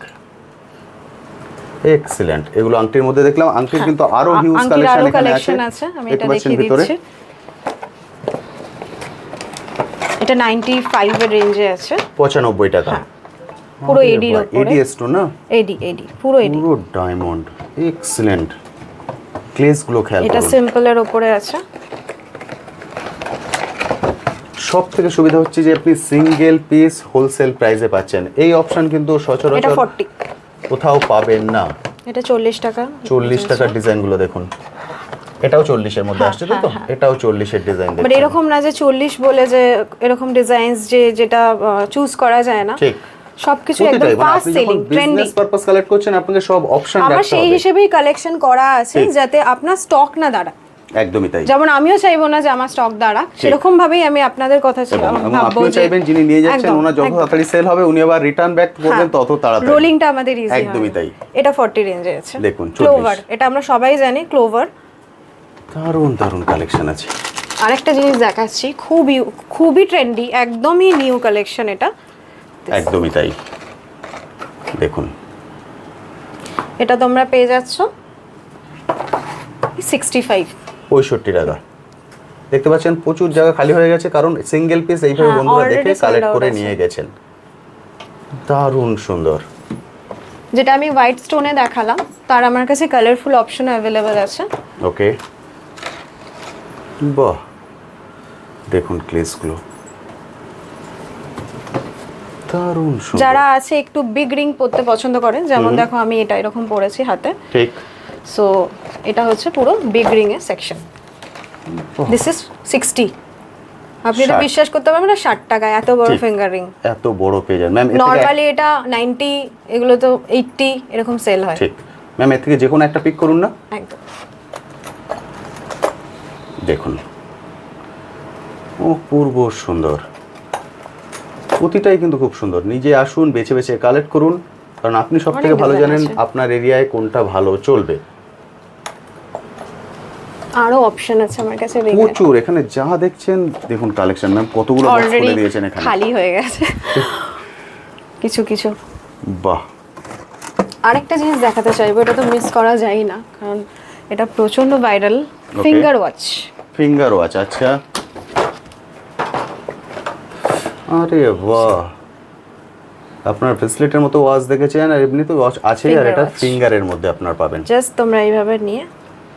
এক্সিলেন্ট। এগুলো আংটির মধ্যে দেখলাম, আংটির কিন্তু আরো হিউজ কালেকশন আছে। আমি এটা দেখিয়ে দিচ্ছি, এটা 95 এর রেঞ্জে আছে, 95 টাকা। পুরো এডি এর উপরে, এডি স্টোন না, এডি পুরো এডি, পুরো ডায়মন্ড, এক্সিলেন্ট। গ্লেজ গুলো খেয়াল করুন, এটা সিম্পল এর উপরে আছে। সব থেকে সুবিধা হচ্ছে যে আপনি সিঙ্গেল পিস হোলসেল প্রাইসে পাচ্ছেন। এই অপশন কিন্তু সচরাচর এটা 40 কোথাও পাবেন না। এটা 40 টাকা। 40 টাকার ডিজাইনগুলো দেখুন, এটাও 40 এর মধ্যে আসছে, তো এটাও 40 এর ডিজাইন দেখুন। বাট এরকম না যে 40 বলে যে এরকম ডিজাইনস যেটা চুজ করা যায় না, ঠিক। সবকিছু একদম fast selling, trendy. Business purpose collect করছেন, আপনাকে সব অপশন রাখতে হবে। আমার সেই হিসেবেই কালেকশন করা আছে, যাতে আপনার স্টক না দাঁড়ায়। একদমই তাই। যেমন আমিও চাইবো না যে আমার স্টক দাঁড়াক, সেরকম ভাবেই আমি আপনাদের কথা ভাববো। আপনিও চাইবেন যিনি নিয়ে যাচ্ছেন ওনার যত তাড়াতাড়ি সেল হবে, উনি আবার রিটার্ন ব্যাক করবেন তত তাড়াতাড়ি। রোলিংটা আমাদের ইজি হয়। একদমই তাই। এটা 40 রেঞ্জে আছে। দেখুন ক্লোভার, এটা আমরা সবাই জানি ক্লোভার। দারুণ দারুণ কালেকশন আছে। আরেকটা জিনিস দেখাচ্ছি, খুবই ট্রেন্ডি, একদমই নিউ কালেকশন এটা। একদমই তাই, দেখুন। এটা তোমরা পেয়ে যাচ্ছ 65 টাকা। দেখতে পাচ্ছেন প্রচুর জায়গা খালি হয়ে গেছে, কারণ সিঙ্গেল পিস এইভাবে বন্ধুরা দেখে কালেক্ট করে নিয়ে গেছেন। দারুণ সুন্দর। যেটা আমি হোয়াইট স্টোনে দেখালাম, তার আমার কাছে কালারফুল অপশন অ্যাভেলেবল আছে। ওকে, বাহ, দেখুন গ্লেজগুলো দারুণ সুন্দর। যারা আছে একটু বিগ রিং পরতে পছন্দ করেন, যেমন দেখো আমি এটা এরকম পরেছি হাতে, ঠিক। সো এটা হচ্ছে পুরো বিগ রিং এর সেকশন। This is 60। আপনি তো বিশ্বাস করতে পারবেন না, 60 টাকায় এত বড় ফিঙ্গার রিং। এত বড় পেয়ে যান ম্যাম। নরমালি এটা 90, এগুলো তো 80 এরকম সেল হয়। ঠিক ম্যাম, এর থেকে যে কোনো একটা পিক করুন না। একদম। দেখুন অপূর্ব সুন্দর, প্রতিটাই কিন্তু খুব সুন্দর। নিজে আসুন, বেছে বেছে কালেক্ট করুন, কারণ আপনি সব থেকে ভালো জানেন আপনার এরিয়ায় কোনটা ভালো চলবে। আরো অপশন আছে আমার কাছে, প্রচুর। এখানে যা দেখছেন দেখুন কালেকশন ম্যাম, কতগুলো বক্স খুলে দিয়েছেন এখানে, খালি হয়ে গেছে কিছু কিছু। বাহ, আরেকটা জিনিস দেখাতে চাইবো, এটা তো মিস করা যায় না, কারণ এটা প্রচন্ড viral. Finger watch. Finger watch, আচ্ছা। আরে বাহ, আপনার ব্রেসলেটের মতো ওয়াচ দেখেছেন, আর এমনি তো ওয়াচ আছে, আর এটা ফিঙ্গারের মধ্যে আপনার পাবেন। জাস্ট তোমরা এইভাবে নিয়ে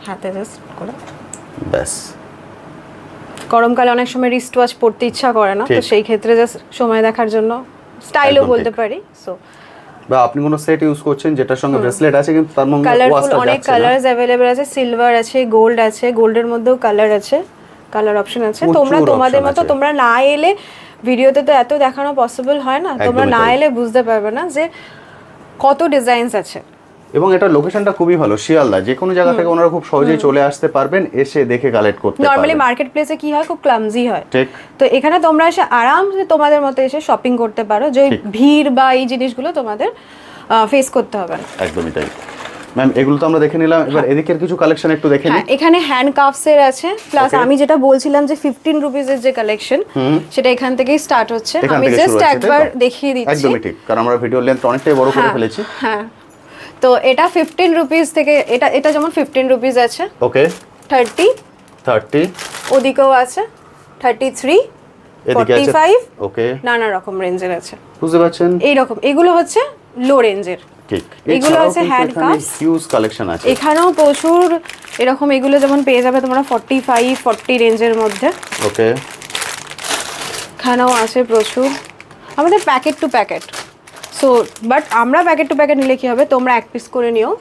হাতে জাস্ট করে, ব্যাস। গরমকালে অনেক সময় রিস্ট ওয়াচ পরতে ইচ্ছা করে না, তো সেই ক্ষেত্রে জাস্ট সময় দেখার জন্য, স্টাইলও বলতে পারি। সো বা আপনি কোনো সেট ইউজ করছেন যেটার সঙ্গে ব্রেসলেট আছে, কিন্তু তার মধ্যে ওয়াচটা অনেক কালারস अवेलेबल আছে, সিলভার আছে, গোল্ড আছে, গোল্ডের মধ্যেও কালার আছে, কালার অপশন আছে। প্রচুর তোমরা তোমাদের option মতো আছে। তোমরা না এলে ভিডিওতে তো এত দেখানো পসিবল হয় না, তোমরা একদমই না তাই। এলে বুঝতে পারবে না যে কত ডিজাইনস আছে। এবং এটা লোকেশনটা খুবই ভালো, শিয়ালদা, যে কোনো জায়গা থেকে ওনারা খুব সহজেই চলে আসতে পারবেন, এসে দেখে কালেক্ট করতে নর্মালি পারবেন। মার্কেট প্লেসে কি হয়, খুব ক্লামজি হয়। ঠিক। তো এখানে তোমরা এসে আরামসে তোমাদের মতো এসে শপিং করতে পারো, যে ওই ঠিক। ভিড় বা এই জিনিসগুলো তোমাদের ফেস করতে হবে না। একদমই তাই। ম্যাম এগুলো তো আমরা দেখে নিলাম, এবার এদিকের কিছু কালেকশন একটু দেখে নিই। হ্যাঁ, এখানে হ্যান্ড কাফস এর আছে, প্লাস Okay. আমি যেটা বলছিলাম যে 15 রুপিসের যে কালেকশন, সেটা এখান থেকেই স্টার্ট হচ্ছে। এখান আমি থেকে শুরু জাস্ট হচ্ছে, তাই একবার তো? দেখিয়ে দিচ্ছি। একদমই ঠিক, কারণ আমরা ভিডিও লেন্থ অনেকটাই বড় করে হ্যাঁ, ফেলেছি। হ্যাঁ, তো এটা 15 রুপিস থেকে, এটা যেমন 15 রুপিস আছে, ওকে। 30, 30 ওদিকেও আছে 33, এদিকে আছে। 45, ওকে, নানা রকম রেঞ্জের আছে। বুঝতে পারছেন? এইরকম এগুলো হচ্ছে লো রেঞ্জের। ঠিক। এগুলো আছে hand cuffs। হিউজ কালেকশন আছে। এখানেও প্রচুর এরকম, এগুলো যেমন পেয়ে যাবে তোমরা 45, 40 রেঞ্জের মধ্যে। ওকে। এখানেও আছে প্রচুর, আমাদের packet to packet. So but আমরা প্যাকেট টু প্যাকেট নিলে কি হবে, তোমরা এক পিস করে নিও,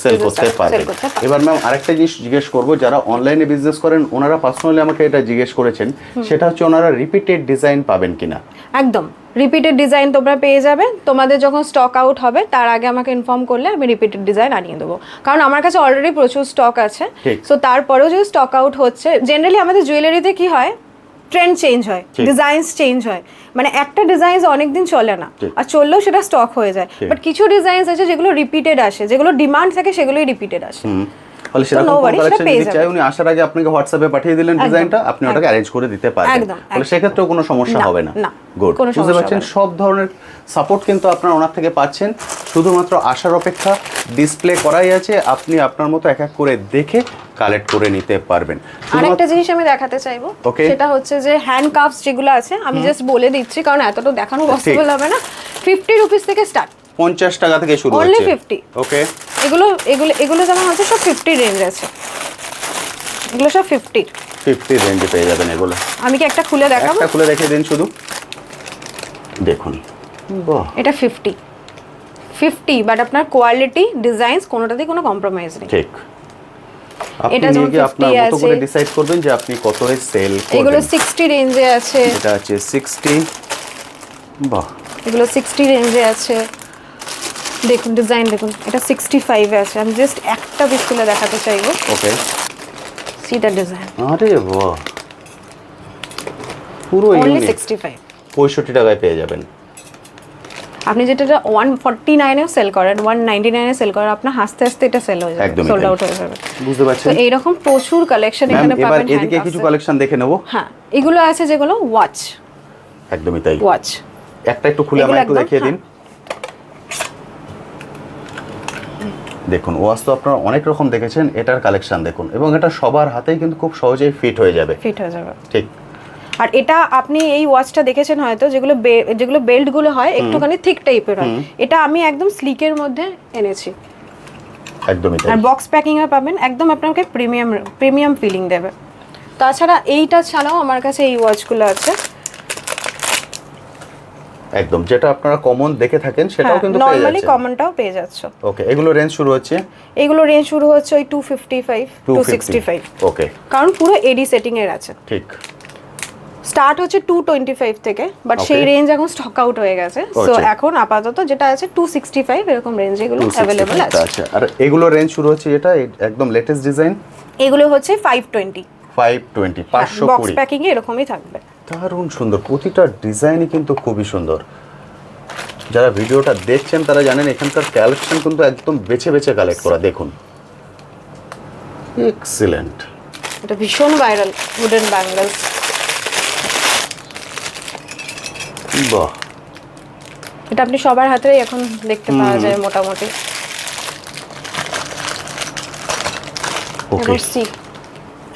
সেল করতে sell পারবেন। করতে পারবেন। এবার ম্যাম আরেকটা জিনিস জিজ্ঞেস করব, যারা অনলাইনে বিজনেস করেন ওনারা পার্সোনালি আমাকে এটা জিজ্ঞেস করেছেন, সেটা হচ্ছে ওনারা রিপিটেড ডিজাইন পাবেন কিনা। একদম রিপিটেড ডিজাইন তোমরা পেয়ে যাবে। তোমাদের যখন স্টক আউট হবে তার আগে আমাকে ইনফর্ম করলে আমি রিপিটেড ডিজাইন আনিয়ে দেবো, কারণ আমার কাছে অলরেডি প্রচুর স্টক আছে। ঠিক। সো তারপরেও যদি স্টক আউট হচ্ছে, জেনারেলি আমাদের জুয়েলারিতে কি হয়, ট্রেন্ড চেঞ্জ হয়, ঠিক। ডিজাইনস চেঞ্জ হয়, মানে একটা ডিজাইন অনেকদিন চলে না, ঠিক। আর চললেও সেটা স্টক হয়ে যায়। ঠিক। বাট কিছু ডিজাইনস আছে যেগুলো রিপিটেড আসে, যেগুলো ডিমান্ড থাকে সেগুলোই রিপিটেড আসে। ফলে সেরকম no worries, কালেকশন সেটা পেয়ে যদি চাই, উনি আসার আগে আপনাকে হোয়াটসঅ্যাপে পাঠিয়ে দিলেন ডিজাইনটা, আপনি ওটাকে অ্যারেঞ্জ করে দিতে পারবেন। একদম, ফলে সেক্ষেত্রেও কোনো সমস্যা না, হবে না। না, গুড। কোনো বুঝতে সমস্যা পারছেন, হবে না। সব ধরনের সাপোর্ট কিন্তু আপনারা ওনার থেকে পাচ্ছেন, শুধুমাত্র আসার অপেক্ষা। ডিসপ্লে করাই আছে, আপনি আপনার মতো এক এক করে দেখে কালেক্ট করে নিতে পারবেন। আরেকটা জিনিস আমি দেখাতে চাইবো, Okay. সেটা হচ্ছে যে হ্যান্ড কাফস যেগুলো আছে, আমি জাস্ট বলে দিচ্ছি কারণ এতটা দেখানো পসিবল হবে না। 50 রুপিস থেকে স্টার্ট, 50 টাকা থেকে শুরু Only হচ্ছে। 50 ওকে। এগুলো এগুলো এগুলো যেমন হচ্ছে সব 50 রেঞ্জ আছে, এগুলো সব 50। 50 রেঞ্জে পেয়ে যাবেন এগুলো। আমি কি একটা খুলে দেখাবো? একটা খুলে দেখিয়ে দিন শুধু, দেখুন। বাহ, এটা 50, বাট আপনার কোয়ালিটি, ডিজাইনস কোনোটাতেই কোনো কম্প্রোমাইজ নেই। ঠিক। আপনি এটা নিয়ে যেমন গিয়ে আপনার 50 মতো করে আছে। ডিসাইড করবেন যে আপনি কত에 সেল এগুলো করবেন। 60 রেঞ্জে আছে, এটা আছে 60। বাহ, এগুলো 60 রেঞ্জে আছে। দেখুন ডিজাইন দেখুন, এটা 65 এ আছে। আমি জাস্ট একটা পিস খুলে দেখাতে চাইবো। ওকে। সি দ্য ডিজাইন, আরে বাহ, পুরো অনলি ইউনিক। 65। 65 টাকায় পেয়ে যাবেন। আপনি যেটা 149 এও সেল করেন, 199 এ সেল করেন, আপনার হাসতে হাসতে এটা সেল হয়ে যাবে, একদমই সোল্ড তাই। আউট হয়ে যাবে। বুঝতে তো পারছেন এইরকম প্রচুর কালেকশন ম্যাম? এখানে এবার পাবেন। এদিকে কিছু কালেকশন দেখে নেব। হ্যাঁ, এগুলো আছে যেগুলো ওয়াচ, একদমই তাই। ওয়াচ একটা একটু খুলে এগুলো আমাকে একটু একদম, দেখিয়ে দিন। দেখুন, ওয়াচ তো আপনারা অনেক রকম দেখেছেন, এটার কালেকশন দেখুন, এবং এটা সবার হাতেই কিন্তু খুব সহজেই ফিট হয়ে যাবে। ফিট হয়ে যাবে। ঠিক। আর এটা আপনি এই ওয়াচটা দেখেছেন হয়তো, যেগুলো বেল্ট গুলো হয় একটুখানি থিক টাইপের হয়, এটা আমি একদম স্লিকের মধ্যে এনেছি। একদমই তাই। আর বক্স প্যাকিং এ পাবেন, একদম আপনাকে প্রিমিয়াম ফিলিং দেবে। তাছাড়া এইটা ছাড়াও আমার কাছে এই ওয়াচগুলো আছে। একদম, যেটা আপনারা কমন দেখে থাকেন সেটাও কিন্তু পেয়ে নরমালি যাচ্ছেন। কমনটাও পেয়ে যাচ্ছ। ওকে, এগুলো রেঞ্জ শুরু হচ্ছে, এগুলো রেঞ্জ শুরু হচ্ছে ওই 255, 265, ওকে। কারণ পুরো এডি সেটিং এর আছে। ঠিক। স্টার্ট হচ্ছে 225 থেকে, বাট Okay. সেই রেঞ্জ এখন স্টক আউট হয়ে গেছে। সো আচ্ছা। এখন আপাতত যেটা আছে 265 এরকম রেঞ্জ এগুলো অ্যাভেলেবল 265 আছে। আছে। আর এগুলো রেঞ্জ শুরু হচ্ছে, এটা একদম লেটেস্ট ডিজাইন, এগুলো হচ্ছে 520, 520, বক্স 520। প্যাকিং এ এরকমই থাকবে। দারুণ সুন্দর, প্রতিটা ডিজাইনই কিন্তু খুবই সুন্দর। যারা ভিডিওটা দেখছেন তারা জানেন এখানকার কালেকশন কিন্তু একদম বেছে বেছে কালেক্ট করা। দেখুন, এক্সিলেন্ট। এটা ভীষণ ভাইরাল উডেন ব্যাঙ্গলস। বাহ, এটা আপনি সবার হাতেই এখন দেখতে পাওয়া যায় মোটামুটি। ওকে। এবার সি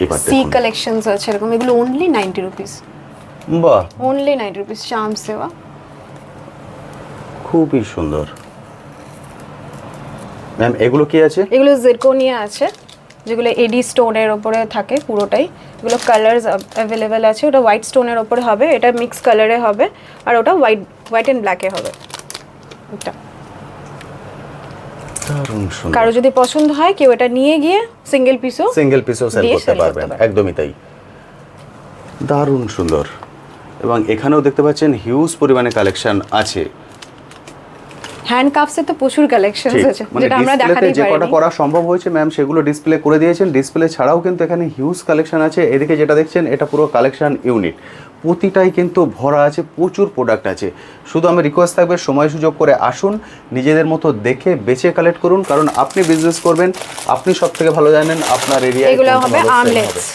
এবার সি দেখুন, কালেকশনস আছে এরকম, এগুলো অনলি 90 রুপিস, বাহ, অনলি 90 রুপিস। চার্ম সেবা, খুবই সুন্দর। ম্যাম এগুলো কি আছে? এগুলো জিরকোনিয়া আছে, যেগুলো এডি স্টোনের ওপরে থাকে পুরোটাই। এগুলো কালারস অ্যাভেলেবেল আছে। ওটা হোয়াইট স্টোনের ওপরে হবে, এটা মিক্স কালারে হবে, আর ওটা হোয়াইট এন্ড ব্ল্যাকে হবে। এটা দারুণ সুন্দর। কারো যদি পছন্দ হয় কেউ এটা নিয়ে গিয়ে সিঙ্গেল পিসও সিঙ্গেল পিসও সেল দিয়ে করতে sell করতে পারবেন। পারবেন। একদমই তাই। দারুণ সুন্দর। এবং এখানেও দেখতে পাচ্ছেন হিউজ পরিমাণে কালেকশন আছে। হ্যান্ড কাফসে তো প্রচুর কালেকশন আছে, মানে যেটা আমরা ডিসপ্লেতে দেখাতেই যে কটা পারিনি। করা সম্ভব হয়েছে ম্যাম সেগুলো ডিসপ্লে করে দিয়েছেন। ডিসপ্লে ছাড়াও কিন্তু এখানে হিউজ কালেকশন আছে। এদিকে যেটা দেখছেন এটা পুরো কালেকশন ইউনিট, প্রতিটাই কিন্তু ভরা আছে, প্রচুর প্রোডাক্ট আছে। শুধু আমি রিকোয়েস্ট থাকবে সময় সুযোগ করে আসুন, নিজেদের মতো দেখে বেছে কালেক্ট করুন, কারণ আপনি বিজনেস করবেন, আপনি সব থেকে ভালো জানেন আপনার এরিয়ায়। এগুলো হবে আমলেটস।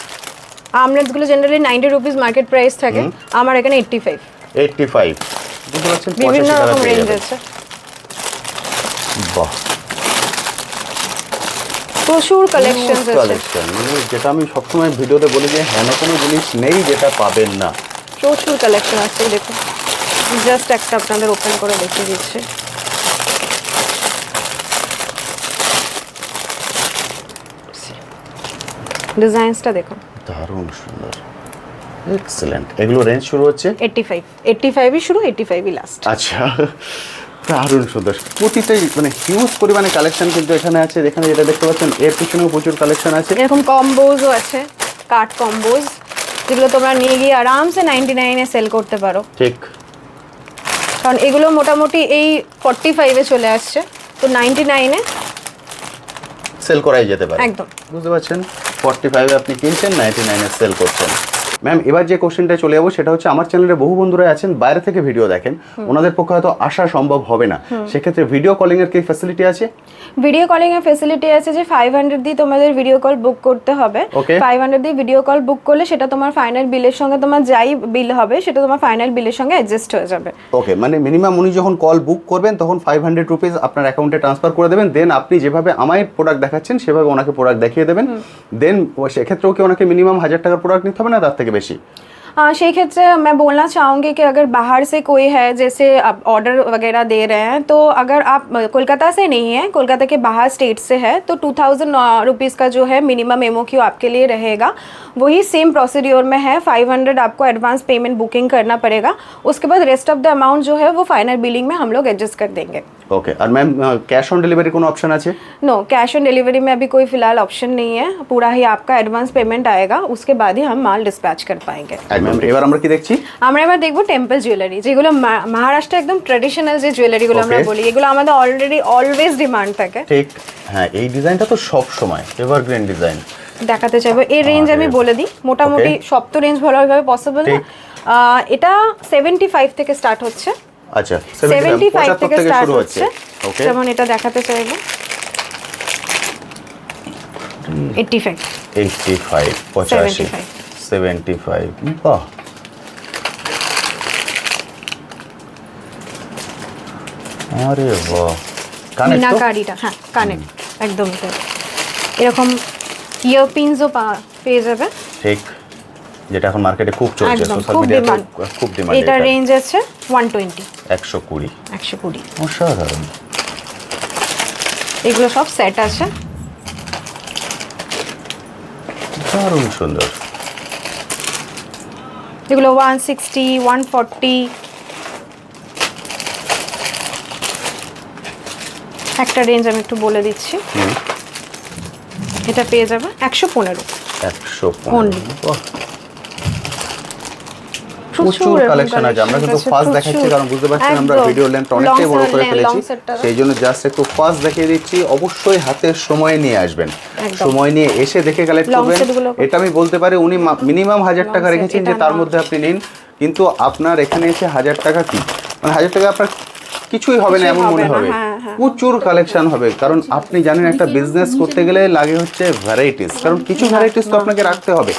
আমলেটস গুলো জেনারেলি 90 রুপিস মার্কেট প্রাইস থাকে, আমার এখানে 85। 85 বুঝতে পারছেন, বিভিন্ন 85 টাকা রকম পেয়ে রেঞ্জ যাবেন। আছে, বাহ, প্রচুর কালেকশন আছে। কালেকশন মানে যেটা আমি সবসময় ভিডিওতে বলি যে হেন কোনো জিনিস নেই যেটা পাবেন না। প্রচুর কালেকশন আছে, দেখুন জাস্ট একটা আপনাদের ওপেন করে দেখিয়ে দিচ্ছি। ডিজাইনসটা দেখুন, দারুণ সুন্দর, এক্সেলেন্ট। এগুলো রেঞ্জ শুরু হচ্ছে 85ই শুরু, 85ই লাস্ট। আচ্ছা, দারুণ সুন্দর। প্রতিটাই মানে হিউজ পরিমাণে কালেকশন কিন্তু এখানে আছে। এখানে যেটা দেখতে পাচ্ছেন এর পিছনেও প্রচুর কালেকশন আছে। এরকম কম্বোজও আছে, কাট কম্বোজ, যেগুলো তোমরা নিয়ে গিয়ে আরামসে 99-এ সেল করতে পারো। ঠিক, কারণ এগুলো মোটামুটি এই 45-এ চলে আসছে, তো 99-এ সেল করাই যেতে পারে একদম। বুঝতে পারছেন, 45-এ আপনি কিনছেন, 99-এ সেল করছেন। ম্যাম এবার যে কোশ্চেনটা চলে যাবো সেটা হচ্ছে, আমার চ্যানেলে বহু বন্ধুরা আছেন বাইরে থেকে ভিডিও দেখেন, ওনাদের পক্ষে হয়তো আসা সম্ভব হবে না, সেক্ষেত্রে ভিডিও কলিং এর কি ফ্যাসিলিটি আছে? ভিডিও কলিং এর ফ্যাসিলিটি আছে যে 500 দিয়ে তোমাদের ভিডিও কল বুক করতে হবে। 500 দিয়ে ভিডিও কল বুক করলে সেটা তোমার ফাইনাল বিলের সঙ্গে, তোমার যাই বিল হবে সেটা তোমার ফাইনাল বিলের সঙ্গে অ্যাডজাস্ট হয়ে যাবে। ওকে, মানে মিনিমাম উনি যখন কল বুক করবেন তখন 500 রুপিস আপনার অ্যাকাউন্টে ট্রান্সফার করে দেবেন, দেন আপনি যেভাবে আমায় প্রোডাক্ট দেখাচ্ছেন সেভাবে ওনাকে প্রোডাক্ট দেখিয়ে দেবেন, দেন সেক্ষেত্রেও কি ওনাকে মিনিমাম 1000 টাকার প্রোডাক্ট নিতে হবে না তার থেকে বেশি? সেই ক্ষেত্রে मैं बोलना चाहूँगी कि अगर बाहर से कोई है, जैसे आप ऑर्डर वगैरह दे रहे हैं, तो अगर आप कोलकाता से नहीं है, कोलकाता के बाहर स्टेट से है, तो 2000 रुपीज़ का जो है मिनिमम MOQ आपके लिए रहेगा। वही सेम प्रोसीड्योर में है, 500 आपको एडवांस पेमेंट बुकिंग करना पड़ेगा, उसके बाद रेस्ट ऑफ द अमाउंट जो है वो फाइनल बिलिंग में हम लोग एडजस्ट कर देंगे। ओके, और मैम कैश ऑन डिलीवरी কোনো অপশন আছে? नो, कैश ऑन डिलीवरी में अभी कोई फिलहाल ऑप्शन नहीं है, पूरा ही आपका एडवांस पेमेंट आएगा, उसके बाद ही हम माल डिस्पैच कर पाएंगे। ম্যাম এবার আমরা কি দেখছি? আমরা এবার দেখবো টেম্পল জুয়েলারি, যেগুলো মহারাষ্ট্রে একদম ট্র্যাডিশনাল যে জুয়েলারিগুলো আমরা বলি, এগুলো আমাদের অলরেডি অলওয়েজ ডিমান্ড থাকে। ঠিক, হ্যাঁ এই ডিজাইনটা তো সব সময় এভারগ্রিন ডিজাইন। দেখাতে চাইবো এই রেঞ্জ আমি বলে দিই, মোটামুটি সব তো রেঞ্জ ভালোভাবে পসিবল না। এটা 75 থেকে স্টার্ট হচ্ছে। আচ্ছা, 75 থেকে স্টার্ট হচ্ছে। ওকে, যেমন এটা দেখাতে চাইবো 85 85 75 বাহ, আরে বাহ, মিনাকারিটা, হ্যাঁ কানেক্ট একদম এরকম ইয়ারপিনসও পেয়ে যাবে। ঠিক, যেটা এখন মার্কেটে খুব চলছে, সোশ্যাল মিডিয়াতে খুব ডিমান্ড। এটা রেঞ্জ আছে 120 120 অসাধারণ। এগুলো সব সেট আছে, দারুণ সুন্দর। এগুলো 160 140। একটা রেঞ্জ আমি একটু বলে দিচ্ছি, এটা পেয়ে যাবে 115 only। প্রচুর কালেকশন আছে। আমরা কিন্তু ফাস্ট দেখাচ্ছি কারণ বুঝতে পারছেন আমরা ভিডিও লেন্থ অনেকটাই বড় করে ফেলেছি, সেই জন্য জাস্ট একটু ফাস্ট দেখিয়ে দিচ্ছি। অবশ্যই হাতে সময় নিয়ে আসবেন, সময় নিয়ে এসে দেখে কালেক্ট করবেন। এটা আমি বলতে পারি উনি মিনিমাম 1000 টাকা রেখেছেন যে তার মধ্যে আপনি নিন, কিন্তু আপনার এখানে এসে 1000 টাকা কি মানে 1000 টাকা আপনার কিছুই হবে না এমন মনে হবে। প্রচুর কালেকশন হবে, কারণ আপনি জানেন একটা বিজনেস করতে গেলে লাগে হচ্ছে ভ্যারাইটিস, কারণ কিছু ভ্যারাইটিস তো আপনাকে রাখতে হবে।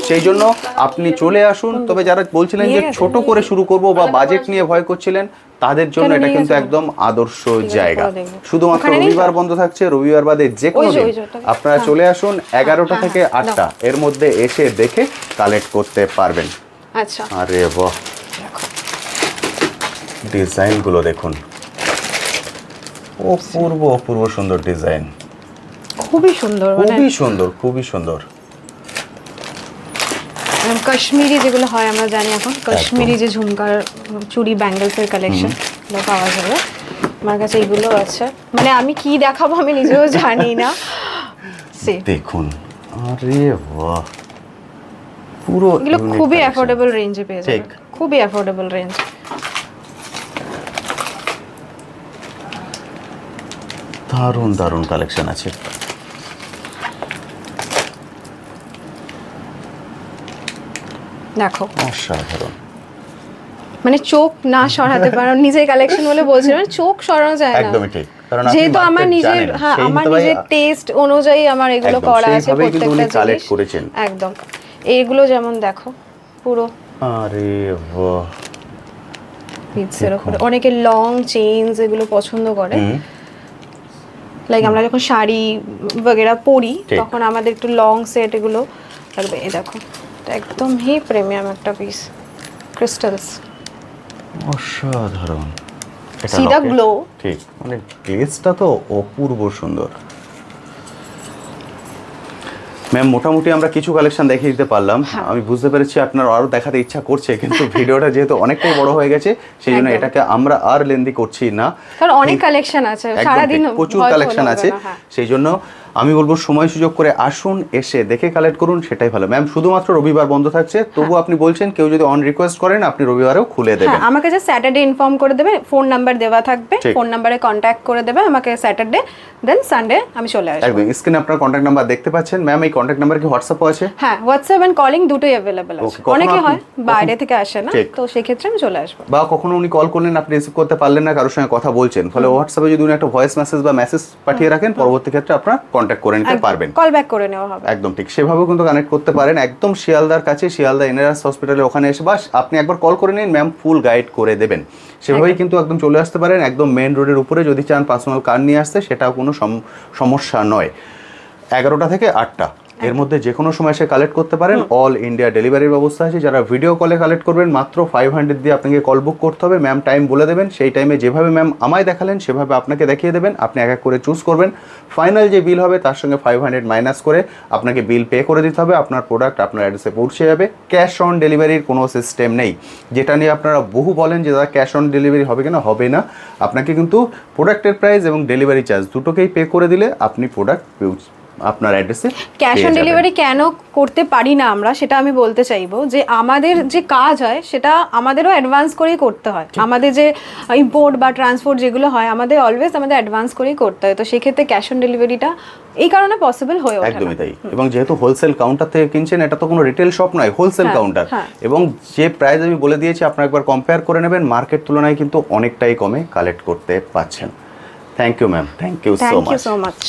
সেই জন্য আপনি চলে আসুন। তবে যারা বলছিলেন যে ছোট করে শুরু করব বা বাজেট নিয়ে ভয় করছিলেন, তাদের জন্য এটা কিন্তু একদম আদর্শ জায়গা। শুধুমাত্র রবিবার বন্ধ থাকছে, রবিবার বাদে যে কোনো দিন আপনারা চলে আসুন 11টা থেকে 8টা এর মধ্যে এসে দেখে কালেক্ট করতে পারবেন। আচ্ছা, আরে বাহ, ডিজাইনগুলো দেখুন, অপূর্ব অপূর্ব সুন্দর ডিজাইন, খুবই সুন্দর, খুবই সুন্দর, খুবই সুন্দর। কাশ্মীরি যেগুলো হয় আমরা জানি, এখন কাশ্মীরি যে ঝুমকার চুড়ি ব্যাঙ্গলসের কালেকশন পাওয়া যাবে আমার কাছে, এগুলো আছে। মানে আমি কি দেখাবো আমি নিজেও জানি না। দেখুন, আরে বাহ, পুরো এগুলো unique খুবই collection। অ্যাফোর্ডেবল রেঞ্জে পেয়ে ঠিক। যাবেন, খুবই অ্যাফোর্ডেবল রেঞ্জ। দারুণ দারুণ কালেকশন আছে। দেখো অসাধারণ। মানে চোখ না সরাতে পারো, নিজের কালেকশন বলে বলছিলাম, চোখ সরানো যায় না। একদমই ঠিক, কারণ আপনি যেহেতু আমার market নিজের, জানেন, হ্যাঁ সেই আমার হিসেবে নিজের টেস্ট অনুযায়ী আমার এগুলো একদম করা আছে সেইভাবেই কিন্তু উনি প্রত্যেকটা কালেক্ট জিনিস। করেছেন। একদম এইগুলো যেমন দেখো পুরো আরে বাহ, পিটসের উপরে অনেকে লং চেইনস এগুলো পছন্দ করে, লাইক আমরা যখন শাড়ি বগেরা পরি ঠিক। তখন আমাদের একটু লং সেট এগুলো লাগবে। এই দেখো এটা একদম হি প্রিমিয়াম একটা পিস, ক্রিস্টালস, অসাধারণ। এটা See the rocket। glow? ঠিক, মানে গ্লেজটা তো অপূর্ব সুন্দর। ম্যাম মোটামুটি আমরা কিছু কালেকশন দেখিয়ে দিতে পারলাম। আমি বুঝতে পেরেছি আপনার আরো দেখাতে ইচ্ছা করছে, কিন্তু ভিডিওটা যেহেতু অনেকটাই বড় হয়ে গেছে সেই জন্য একদম। এটাকে আমরা আর লেন্দি করছি না, কারণ অনেক কালেকশন আছে, একদম সারাদিন ঠিক, প্রচুর হয়তো কালেকশন হলো আছে। না, হ্যাঁ। সেই জন্য আমি বলবো সময় সুযোগ করে আসুন, এসে দেখে কালেক্ট করুন, সেটাই ভালো। ম্যাম শুধুমাত্র রবিবার বন্ধ থাকছে, তবু আপনি বলছেন কেউ যদি অন রিকোয়েস্ট করেন আপনি রবিবারেও খুলে দেবেন। হ্যাঁ আমাকে যে স্যাটারডে ইনফর্ম করে দেবে, ফোন নাম্বার দেওয়া থাকবে, ঠিক। ফোন নাম্বারে কন্ট্যাক্ট করে দেবে আমাকে স্যাটারডে, দেন সানডে আমি চলে আসবো। একদম স্ক্রিনে আপনার কন্ট্যাক্ট নাম্বার দেখতে পাচ্ছেন। ম্যাম এই কন্ট্যাক্ট নাম্বার কি হোয়াটসঅ্যাপও আছে? হ্যাঁ হোয়াটসঅ্যাপ এন্ড কলিং দুটোই অ্যাভেলেবল আছে। Okay, কখনো অনেকে হয় আপনি- বাইরে থেকে আসে না, ঠিক। তো সেই ক্ষেত্রে আমি চলে আসবো। বা কখনো উনি কল করলেন আপনি রিসিভ করতে পারলেন না, কারোর সঙ্গে কথা বলছেন, ফলে হোয়াটসঅ্যাপে যদি উনি একটা ভয়েস মেসেজ বা মেসেজ পাঠিয়ে রাখেন, পরবর্তী ক্ষেত্রে আপনারা কন্ট্যাক্ট করে নিতে পারবেন। কল ব্যাক করে নেওয়া হবে। একদম ঠিক, সেভাবেও কিন্তু কানেক্ট করতে পারেন। একদম শিয়ালদার কাছে, শিয়ালদা এনআরএস হসপিটালের ওখানে এসে বাস আপনি একবার কল করে নিন, ম্যাম ফুল গাইড করে দেবেন। সেভাবেই কিন্তু একদম চলে আসতে পারেন, একদম মেন রোডের উপরে। যদি চান পার্সোনাল কার নিয়ে আসতে, সেটাও কোনো সমস্যা নয়। 11টা থেকে 8টা এর মধ্যে যে কোনো সময় এসে কালেক্ট করতে পারেন। অল ইন্ডিয়া ডেলিভারির ব্যবস্থা আছে। যারা ভিডিও কলে কালেক্ট করবেন মাত্র 500 দিয়ে আপনাকে কল বুক করতে হবে। ম্যাম টাইম বলে দেবেন, সেই টাইমে যেভাবে ম্যাম আমায় দেখালেন সেভাবে আপনাকে দেখিয়ে দেবেন। আপনি এক এক করে চুজ করবেন, ফাইনাল যে বিল হবে তার সঙ্গে 500 মাইনাস করে আপনাকে বিল পে করে দিতে হবে। আপনার প্রোডাক্ট আপনার অ্যাড্রেসে পৌঁছে যাবে। ক্যাশ অন ডেলিভারির কোনো সিস্টেম নেই, যেটা নিয়ে আপনারা বহু বলেন যে দাদা ক্যাশ অন ডেলিভারি হবে কিনা, হবে না। আপনাকে কিন্তু প্রোডাক্টের প্রাইস এবং ডেলিভারি চার্জ দুটোকেই পে করে দিলে আপনি প্রোডাক্ট আপনার অ্যাড্রেসে ক্যাশ অন ডেলিভারি কেন করতে পারি না আমরা, সেটা আমি বলতে চাইবো যে আমাদের যে কাজ হয় সেটা আমাদেরও অ্যাডভান্স করেই করতে হয়। আমাদের যে ইম্পোর্ট বা ট্রান্সপোর্ট যেগুলো হয় আমাদের অলওয়েজ আমাদের অ্যাডভান্স করেই করতে হয়, তো সেক্ষেত্রে ক্যাশ অন ডেলিভারিটা এই কারণে পসিবল হয়ে ওঠে না। একদমই তাই। এবং যেহেতু হোলসেল কাউন্টার থেকে কিনছেন, এটা তো কোনো রিটেল শপ নয়, হোলসেল কাউন্টার। এবং যে প্রাইস আমি বলে দিয়েছি আপনারা একবার কম্পেয়ার করে নেবেন, মার্কেট তুলনায় কিন্তু অনেকটাই কমে কালেক্ট করতে পারছেন। Thank you ma'am, thank you so thank you much. So much.